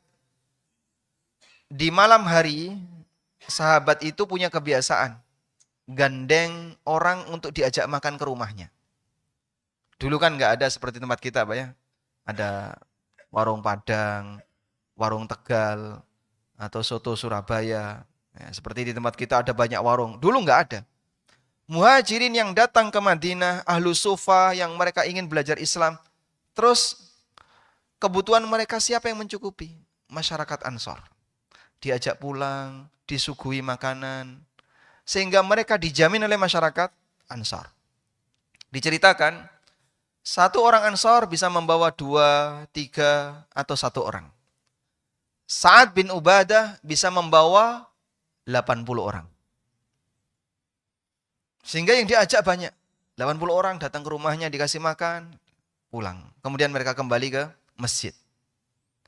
di malam hari, sahabat itu punya kebiasaan gandeng orang untuk diajak makan ke rumahnya. Dulu kan nggak ada seperti tempat kita, Pak ya. Ada warung Padang, warung Tegal, atau soto Surabaya. Ya, seperti di tempat kita ada banyak warung. Dulu nggak ada. Muhajirin yang datang ke Madinah, ahlu sufa yang mereka ingin belajar Islam. Terus kebutuhan mereka siapa yang mencukupi? Masyarakat Ansor. Diajak pulang, disuguhi makanan. Sehingga mereka dijamin oleh masyarakat Ansor. Diceritakan, satu orang Ansor bisa membawa 2, 3, atau 1 orang. Sa'ad bin Ubadah bisa membawa 80 orang. Sehingga yang diajak banyak. 80 orang datang ke rumahnya, dikasih makan, pulang. Kemudian mereka kembali ke masjid.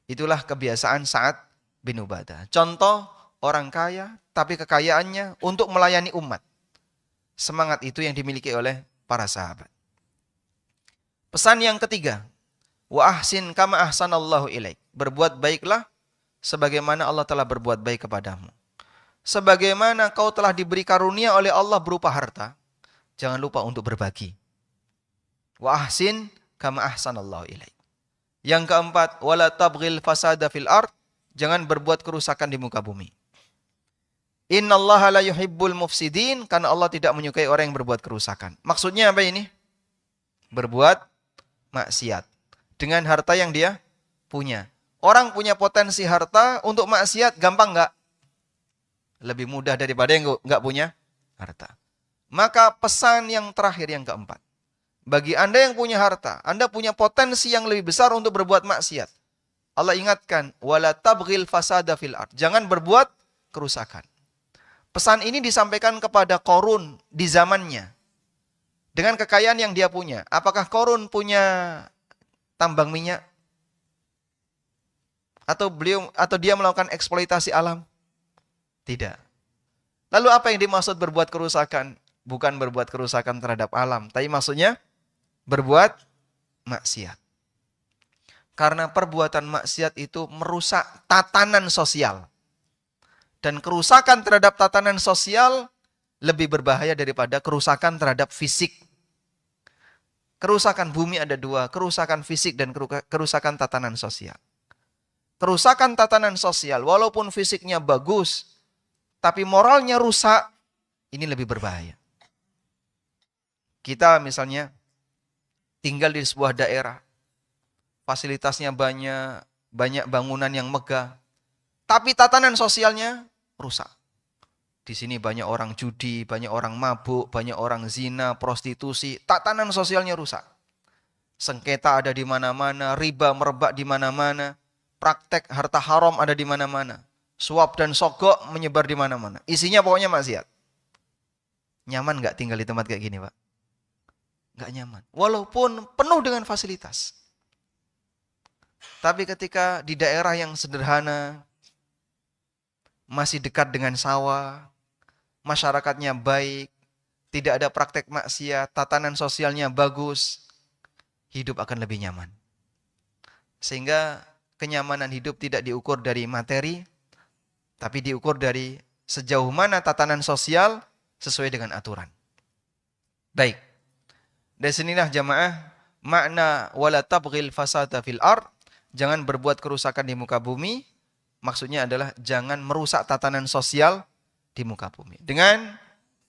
Itulah kebiasaan Sa'ad bin Ubadah. Contoh orang kaya, tapi kekayaannya untuk melayani umat. Semangat itu yang dimiliki oleh para sahabat. Pesan yang ketiga, wa ahsin kama ahsanallahu ilaik. Berbuat baiklah sebagaimana Allah telah berbuat baik kepadamu. Sebagaimana kau telah diberi karunia oleh Allah berupa harta, jangan lupa untuk berbagi. Wa ahsin kama ahsanallahu ilaik. Yang keempat, wala tabghil fasada fil ard. Jangan berbuat kerusakan di muka bumi. Innallaha la yuhibbul mufsidin, karena Allah tidak menyukai orang yang berbuat kerusakan. Maksudnya apa ini? Berbuat maksiat dengan harta yang dia punya. Orang punya potensi harta untuk maksiat gampang enggak? Lebih mudah daripada yang enggak punya harta. Maka pesan yang terakhir yang keempat. Bagi Anda yang punya harta, Anda punya potensi yang lebih besar untuk berbuat maksiat. Allah ingatkan, wala tabghil fasada fil ard. Jangan berbuat kerusakan. Pesan ini disampaikan kepada Qarun di zamannya. Dengan kekayaan yang dia punya. Apakah Qarun punya tambang minyak? Atau dia melakukan eksploitasi alam? Tidak. Lalu apa yang dimaksud berbuat kerusakan? Bukan berbuat kerusakan terhadap alam, tapi maksudnya berbuat maksiat. Karena perbuatan maksiat itu merusak tatanan sosial. Dan kerusakan terhadap tatanan sosial lebih berbahaya daripada kerusakan terhadap fisik. Kerusakan bumi ada 2, kerusakan fisik dan kerusakan tatanan sosial. Kerusakan tatanan sosial, walaupun fisiknya bagus, tapi moralnya rusak, ini lebih berbahaya. Kita misalnya tinggal di sebuah daerah, fasilitasnya banyak, banyak bangunan yang megah, tapi tatanan sosialnya rusak. Di sini banyak orang judi, banyak orang mabuk, banyak orang zina, prostitusi, tatanan sosialnya rusak. Sengketa ada di mana-mana, riba merebak di mana-mana, praktek harta haram ada di mana-mana, suap dan sogok menyebar di mana-mana. Isinya pokoknya maksiat. Nyaman nggak tinggal di tempat kayak gini, Pak? Nggak nyaman. Walaupun penuh dengan fasilitas. Tapi ketika di daerah yang sederhana, masih dekat dengan sawah, masyarakatnya baik, tidak ada praktek maksiat, tatanan sosialnya bagus, hidup akan lebih nyaman. Sehingga kenyamanan hidup tidak diukur dari materi, tapi diukur dari sejauh mana tatanan sosial sesuai dengan aturan. Baik. Dari sinilah jamaah, makna wala tabghil fasada fil ard, jangan berbuat kerusakan di muka bumi, maksudnya adalah jangan merusak tatanan sosial di muka bumi dengan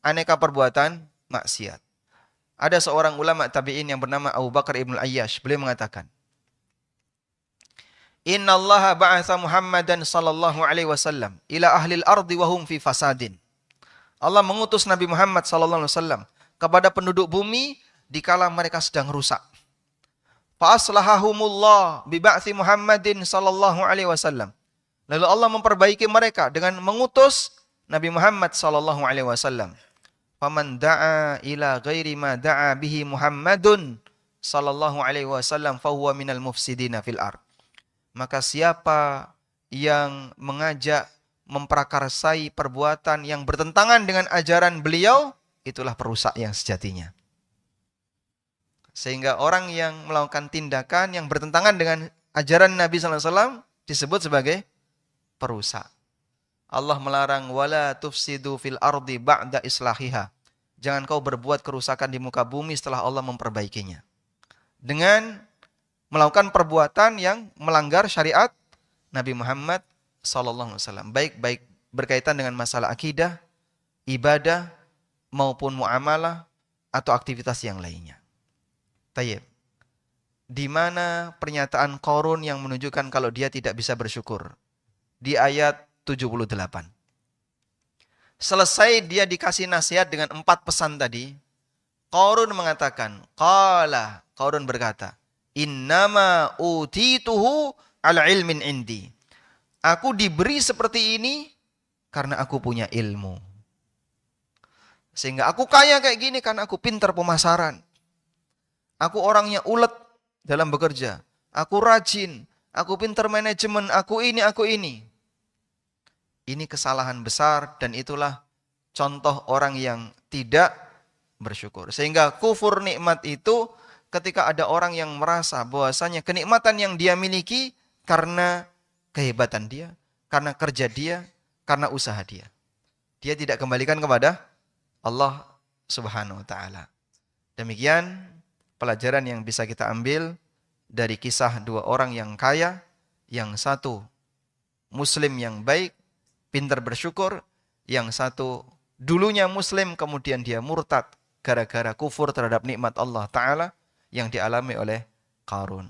aneka perbuatan maksiat. Ada seorang ulama tabi'in yang bernama Abu Bakar Ibn Ayyash, beliau mengatakan, Innallaha ba'atha Muhammadan sallallahu alaihi wasallam ila ahlil ardi wa hum fi fasadin. Allah mengutus Nabi Muhammad sallallahu alaihi wasallam kepada penduduk bumi dikala mereka sedang rusak. Fa aslahahumullah bi ba'thi Muhammadin sallallahu alaihi wasallam. Lalu Allah memperbaiki mereka dengan mengutus Nabi Muhammad sallallahu alaihi wasallam. Faman da'a ila ghairi ma da'a bihi Muhammadun sallallahu alaihi wasallam fa huwa minal mufsidina fil ard. Maka siapa yang mengajak memprakarsai perbuatan yang bertentangan dengan ajaran beliau, itulah perusak yang sejatinya. Sehingga orang yang melakukan tindakan yang bertentangan dengan ajaran Nabi sallallahu alaihi wasallam disebut sebagai perusak. Allah melarang wala tufsidu fil ardi ba'da islahiha. Jangan kau berbuat kerusakan di muka bumi setelah Allah memperbaikinya. Dengan melakukan perbuatan yang melanggar syariat Nabi Muhammad sallallahu alaihi wasallam. Baik berkaitan dengan masalah akidah, ibadah, maupun muamalah atau aktivitas yang lainnya. Tayyib. Di mana pernyataan Qarun yang menunjukkan kalau dia tidak bisa bersyukur? Di ayat 78. Selesai dia dikasih nasihat dengan 4 pesan tadi, Qarun mengatakan, Qarun berkata, innama utituhu ala ilmin indi. Aku diberi seperti ini karena aku punya ilmu. Sehingga aku kaya kayak gini karena aku pintar pemasaran. Aku orangnya ulet dalam bekerja. Aku rajin. Aku pintar manajemen. Aku ini, aku ini. Ini kesalahan besar dan itulah contoh orang yang tidak bersyukur. Sehingga kufur nikmat itu ketika ada orang yang merasa bahwasanya kenikmatan yang dia miliki karena kehebatan dia, karena kerja dia, karena usaha dia. Dia tidak kembalikan kepada Allah Subhanahu wa taala. Demikian pelajaran yang bisa kita ambil dari kisah 2 orang yang kaya, yang satu muslim yang baik, pintar bersyukur, yang satu dulunya muslim kemudian dia murtad gara-gara kufur terhadap nikmat Allah taala yang dialami oleh Qarun.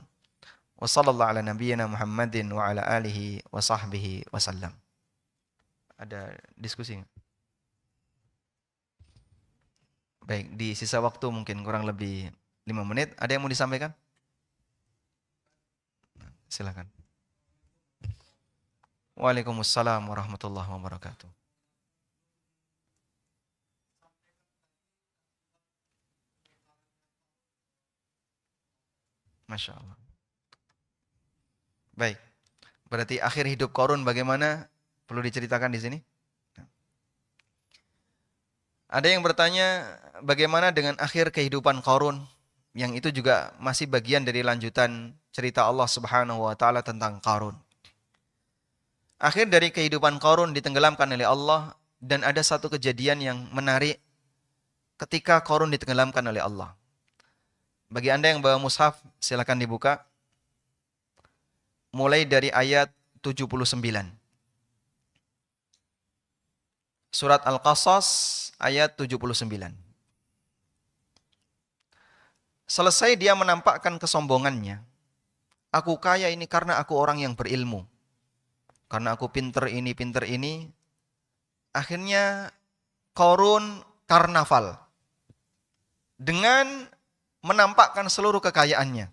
Wassallallahu ala nabiyyina Muhammadin wa ala alihi wa sahbihi wasallam. Ada diskusi? Baik, di sisa waktu mungkin kurang lebih 5 menit. Ada yang mau disampaikan? Silakan. Waalaikumsalam warahmatullahi wabarakatuh. Masya Allah. Baik, berarti akhir hidup Qarun bagaimana? Perlu diceritakan di sini? Ada yang bertanya bagaimana dengan akhir kehidupan Qarun? Yang itu juga masih bagian dari lanjutan cerita Allah Subhanahu wa taala tentang Qarun. Akhir dari kehidupan Qarun ditenggelamkan oleh Allah dan ada satu kejadian yang menarik ketika Qarun ditenggelamkan oleh Allah. Bagi Anda yang bawa mushaf, silakan dibuka. Mulai dari ayat 79. Surat Al-Qasas ayat 79. Selesai dia menampakkan kesombongannya. Aku kaya ini karena aku orang yang berilmu. Karena aku pinter ini. Akhirnya Qarun karnaval. Dengan menampakkan seluruh kekayaannya.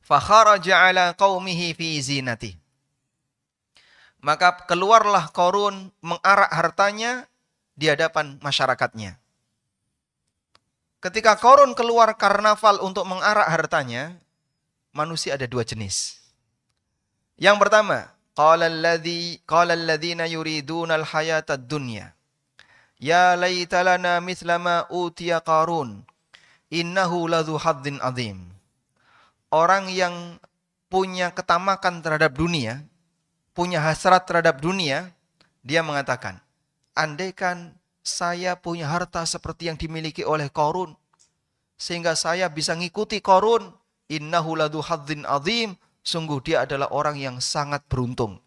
Fakharaja ala qaumihi fi zinati. Maka keluarlah Qarun mengarak hartanya di hadapan masyarakatnya. Ketika Qarun keluar karnaval untuk mengarak hartanya, manusia ada 2 jenis. Yang pertama, qala alladziina yuriduna al-hayata ad-dunya ya laita lana mithla ma utiya Qarun innahu ladzu hadzin adzim. Orang yang punya ketamakan terhadap dunia, punya hasrat terhadap dunia, dia mengatakan, andaikan saya punya harta seperti yang dimiliki oleh Qarun, sehingga saya bisa ngikuti Qarun, innahu ladzu hadzin adzim, sungguh dia adalah orang yang sangat beruntung.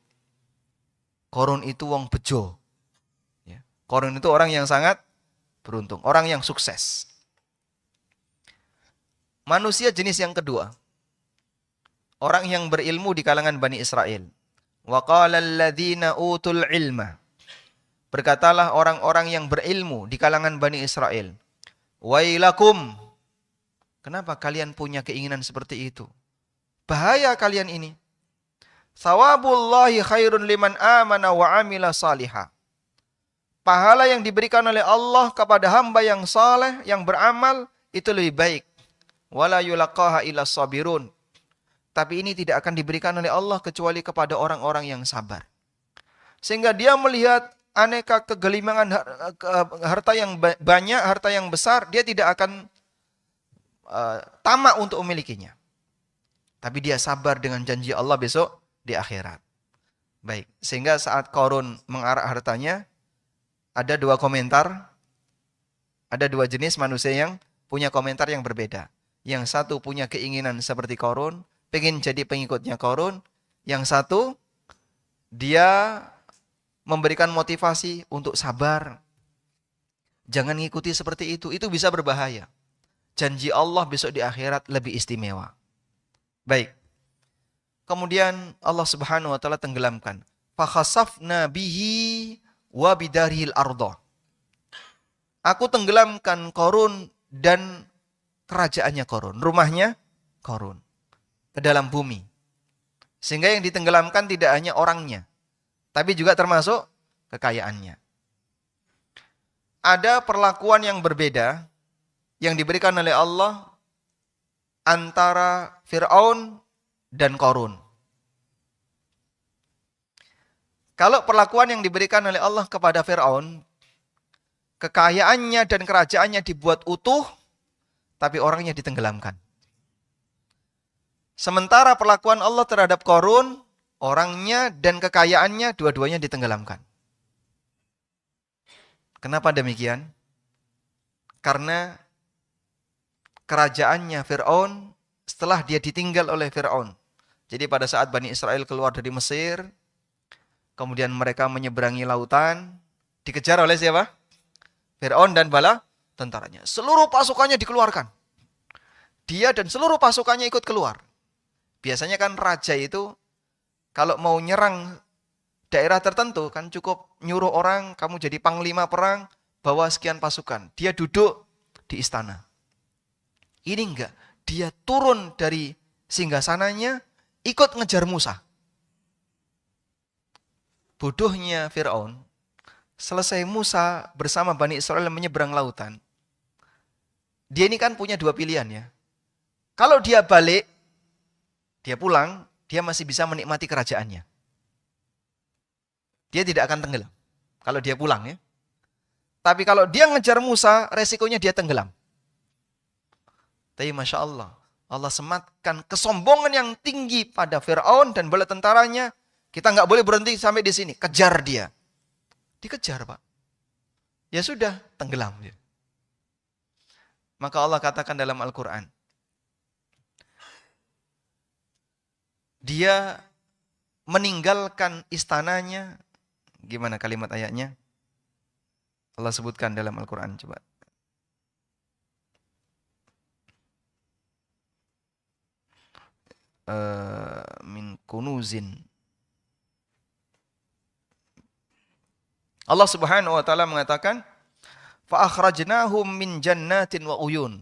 Qarun itu wong bejo. Ya. Qarun itu orang yang sangat beruntung, orang yang sukses. Manusia jenis yang kedua, orang yang berilmu di kalangan Bani Israel. Wa qala alladziina utul ilma. Berkatalah orang-orang yang berilmu di kalangan Bani Israel. Wailakum. Kenapa kalian punya keinginan seperti itu? Bahaya kalian ini. Thawabullahi khairun liman amana wa amila salihah. Pahala yang diberikan oleh Allah kepada hamba yang saleh, yang beramal, itu lebih baik. Wala yulaqaha illa sabirun. Tapi ini tidak akan diberikan oleh Allah kecuali kepada orang-orang yang sabar. Sehingga dia melihat aneka kegelimangan harta yang banyak, harta yang besar, dia tidak akan tamak untuk memilikinya. Tapi dia sabar dengan janji Allah besok di akhirat. Baik, sehingga saat Qarun mengarak hartanya, ada 2 komentar, ada 2 jenis manusia yang punya komentar yang berbeda. Yang satu punya keinginan seperti Qarun, pengen jadi pengikutnya Qarun. Yang satu, dia memberikan motivasi untuk sabar. Jangan ngikuti seperti itu bisa berbahaya. Janji Allah besok di akhirat lebih istimewa. Baik. Kemudian Allah Subhanahu wa taala tenggelamkan. Fakhasafna bihi wa bidarihil arda. Aku tenggelamkan Qarun dan kerajaannya Qarun, rumahnya Qarun ke dalam bumi. Sehingga yang ditenggelamkan tidak hanya orangnya, tapi juga termasuk kekayaannya. Ada perlakuan yang berbeda yang diberikan oleh Allah antara Fir'aun dan Qarun. Kalau perlakuan yang diberikan oleh Allah kepada Fir'aun, kekayaannya dan kerajaannya dibuat utuh, tapi orangnya ditenggelamkan. Sementara perlakuan Allah terhadap Qarun, orangnya dan kekayaannya dua-duanya ditenggelamkan. Kenapa demikian? Karena kerajaannya Fir'aun setelah dia ditinggal oleh Fir'aun. Jadi pada saat Bani Israel keluar dari Mesir, kemudian mereka menyeberangi lautan, dikejar oleh siapa? Fir'aun dan bala tentaranya. Seluruh pasukannya dikeluarkan. Dia dan seluruh pasukannya ikut keluar. Biasanya kan raja itu kalau mau nyerang daerah tertentu kan cukup nyuruh orang, kamu jadi panglima perang, bawa sekian pasukan. Dia duduk di istana. Ini enggak. Dia turun dari singgasananya, ikut ngejar Musa. Bodohnya Fir'aun, selesai Musa bersama Bani Israel menyeberang lautan, dia ini kan punya dua pilihan ya. Kalau dia balik, dia pulang, dia masih bisa menikmati kerajaannya. Dia tidak akan tenggelam. Kalau dia pulang ya. Tapi kalau dia ngejar Musa, resikonya dia tenggelam. Tapi Masya Allah, Allah sematkan kesombongan yang tinggi pada Fir'aun dan bala tentaranya. Kita nggak boleh berhenti sampai di sini. Kejar dia. Dikejar Pak. Ya sudah, tenggelam. Maka Allah katakan dalam Al-Quran, dia meninggalkan istananya. Gimana kalimat ayatnya? Allah sebutkan dalam Al-Quran, coba. Min kunuzin. Allah Subhanahu wa taala mengatakan, fa akhrajnahum min jannatin wa uyun.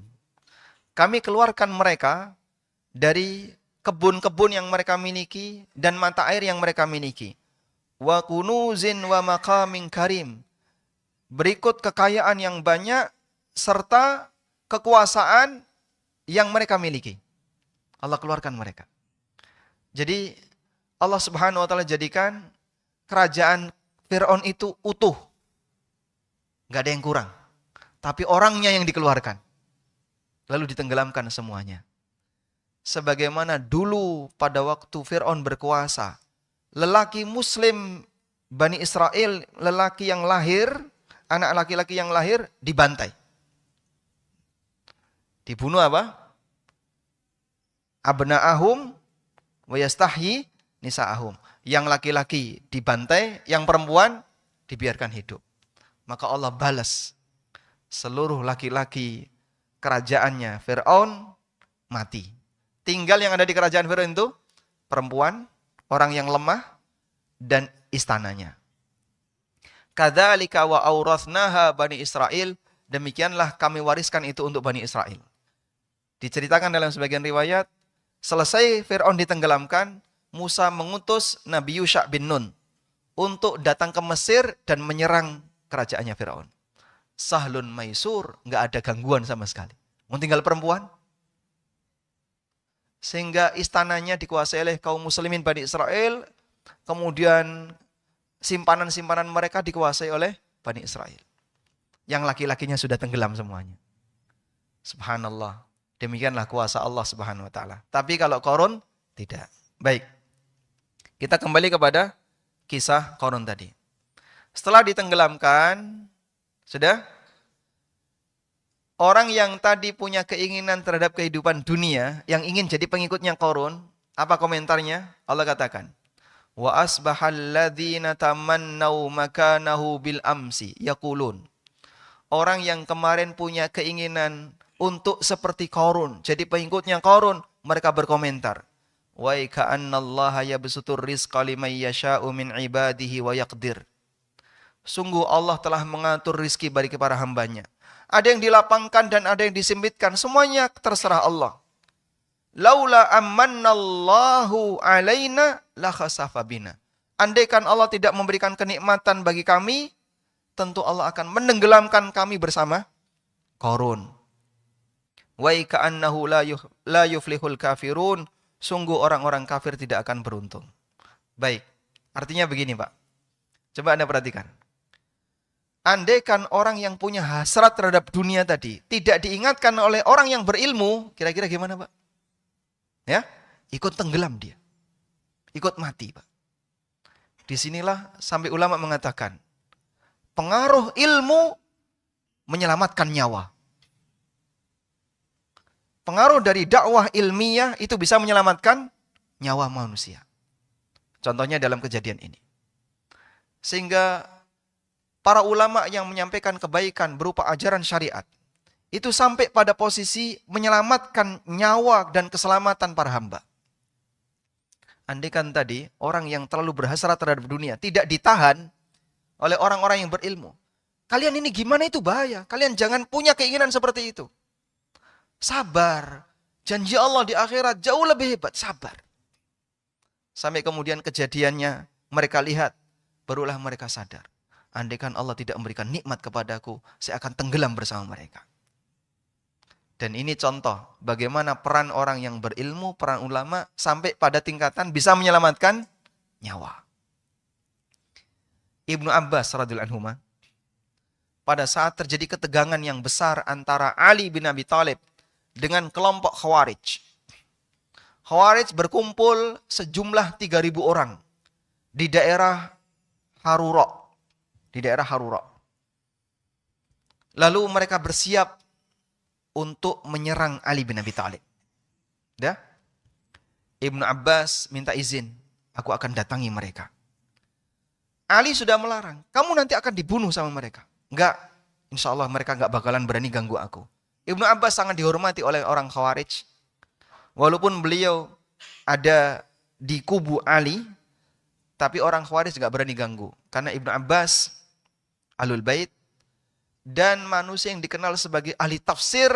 Kami keluarkan mereka dari kebun-kebun yang mereka miliki dan mata air yang mereka miliki. Wa kunuzin wa maqamin karim. Berikut kekayaan yang banyak serta kekuasaan yang mereka miliki. Allah keluarkan mereka. Jadi Allah Subhanahu wa taala jadikan kerajaan Fir'aun itu utuh. Enggak ada yang kurang. Tapi orangnya yang dikeluarkan. Lalu ditenggelamkan semuanya. Sebagaimana dulu pada waktu Fir'aun berkuasa, lelaki muslim Bani Israel, lelaki yang lahir, anak laki-laki yang lahir dibantai. Dibunuh apa? Abna'ahum wa yastahyi nisa'ahum. Yang laki-laki dibantai, yang perempuan dibiarkan hidup. Maka Allah balas seluruh laki-laki kerajaannya Fir'aun mati. Tinggal yang ada di kerajaan Fir'aun itu perempuan, orang yang lemah, dan istananya. Kadzalika wa auratsnaha Bani Israil. Demikianlah kami wariskan itu untuk Bani Israel. Diceritakan dalam sebagian riwayat, selesai Fir'aun ditenggelamkan, Musa mengutus Nabi Yusha bin Nun untuk datang ke Mesir dan menyerang kerajaannya Fir'aun. Sahlun maisur, nggak ada gangguan sama sekali. Mau tinggal perempuan. Sehingga istananya dikuasai oleh kaum muslimin Bani Israel, kemudian simpanan-simpanan mereka dikuasai oleh Bani Israel. Yang laki-lakinya sudah tenggelam semuanya. Subhanallah. Demikianlah kuasa Allah Subhanahu wa taala. Tapi kalau Qarun tidak. Baik. Kita kembali kepada kisah Qarun tadi. Setelah ditenggelamkan, sudah? Orang yang tadi punya keinginan terhadap kehidupan dunia, yang ingin jadi pengikutnya Qarun, apa komentarnya? Allah katakan, wa asbahal ladzina tamannau makanahu bil amsi yaqulun. orang yang kemarin punya keinginan untuk seperti Qarun, jadi pengikutnya Qarun, mereka berkomentar, wa ka'annallaha yabsutur rizqa liman yasha'u min ibadihi wa yaqdir. Sungguh Allah telah mengatur rizki bagi para hambanya. Ada yang dilapangkan dan ada yang disempitkan. Semuanya terserah Allah. Laula amannallahu alaina la khasafa bina. Andaikan Allah tidak memberikan kenikmatan bagi kami, tentu Allah akan menenggelamkan kami bersama Qarun. Wa ka'annahu la yuflihul kafirun. Sungguh orang-orang kafir tidak akan beruntung. Baik, artinya begini Pak. Coba Anda perhatikan. Andaikan orang yang punya hasrat terhadap dunia tadi tidak diingatkan oleh orang yang berilmu, kira-kira gimana Pak? Ya, ikut tenggelam dia. Ikut mati Pak. Disinilah sampai ulama mengatakan, pengaruh ilmu menyelamatkan nyawa. Pengaruh dari dakwah ilmiah itu bisa menyelamatkan nyawa manusia. Contohnya dalam kejadian ini. Sehingga para ulama yang menyampaikan kebaikan berupa ajaran syariat, itu sampai pada posisi menyelamatkan nyawa dan keselamatan para hamba. Andaikan tadi orang yang terlalu berhasrat terhadap dunia tidak ditahan oleh orang-orang yang berilmu. Kalian ini gimana, itu bahaya. Kalian jangan punya keinginan seperti itu. Sabar. Janji Allah di akhirat jauh lebih hebat. Sabar. Sampai kemudian kejadiannya mereka lihat, barulah mereka sadar. Andaikan Allah tidak memberikan nikmat kepadaku, saya akan tenggelam bersama mereka. Dan ini contoh bagaimana peran orang yang berilmu, peran ulama sampai pada tingkatan bisa menyelamatkan nyawa. Ibnu Abbas radhiyallahu anhu, pada saat terjadi ketegangan yang besar antara Ali bin Abi Thalib dengan kelompok Khawarij. Khawarij berkumpul sejumlah 3.000 orang di daerah Harura. Lalu mereka bersiap untuk menyerang Ali bin Abi Thalib. Ya? Ibnu Abbas minta izin, aku akan datangi mereka. Ali sudah melarang, kamu nanti akan dibunuh sama mereka. Enggak, insya Allah mereka enggak bakalan berani ganggu aku. Ibnu Abbas sangat dihormati oleh orang Khawarij. Walaupun beliau ada di kubu Ali, tapi orang Khawarij enggak berani ganggu. Karena Ibnu Abbas Ahlul Bait dan manusia yang dikenal sebagai ahli tafsir,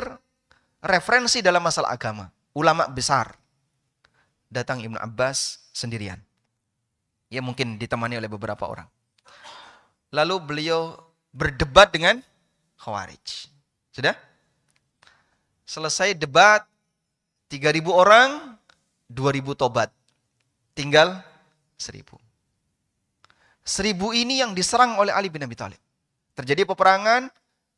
referensi dalam masalah agama, ulama besar. Datang Ibnu Abbas sendirian. Ya mungkin ditemani oleh beberapa orang. Lalu beliau berdebat dengan Khawarij. Sudah? Selesai debat, 3.000 orang, 2.000 tobat. Tinggal 1.000. 1.000 ini yang diserang oleh Ali bin Abi Thalib. Terjadi peperangan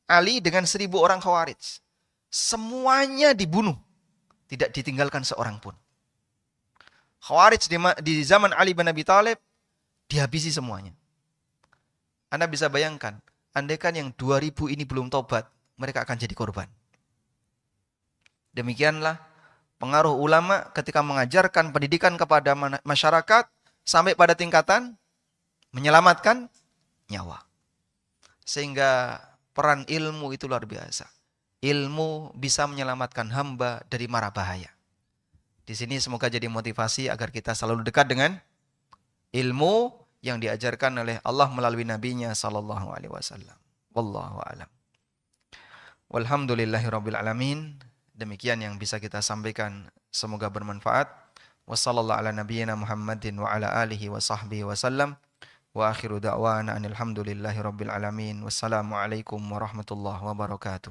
Ali dengan 1.000 orang Khawarij. Semuanya dibunuh. Tidak ditinggalkan seorang pun. Khawarij di zaman Ali bin Abi Thalib dihabisi semuanya. Anda bisa bayangkan, andaikan yang 2.000 ini belum tobat, mereka akan jadi korban. Demikianlah pengaruh ulama ketika mengajarkan pendidikan kepada masyarakat sampai pada tingkatan menyelamatkan nyawa. Sehingga peran ilmu itu luar biasa. Ilmu bisa menyelamatkan hamba dari mara bahaya. Di sini semoga jadi motivasi agar kita selalu dekat dengan ilmu yang diajarkan oleh Allah melalui nabinya sallallahu alaihi wasallam. Wallahu a'lam. Walhamdulillahirabbil alamin. Demikian yang bisa kita sampaikan, semoga bermanfaat. Wassallallahu ala nabiyyina Muhammadin wa ala alihi wa sahbihi wasallam. Wa akhiru da'wana anil hamdulillahi rabbil alamin. Wassalamualaikum warahmatullahi wabarakatuh.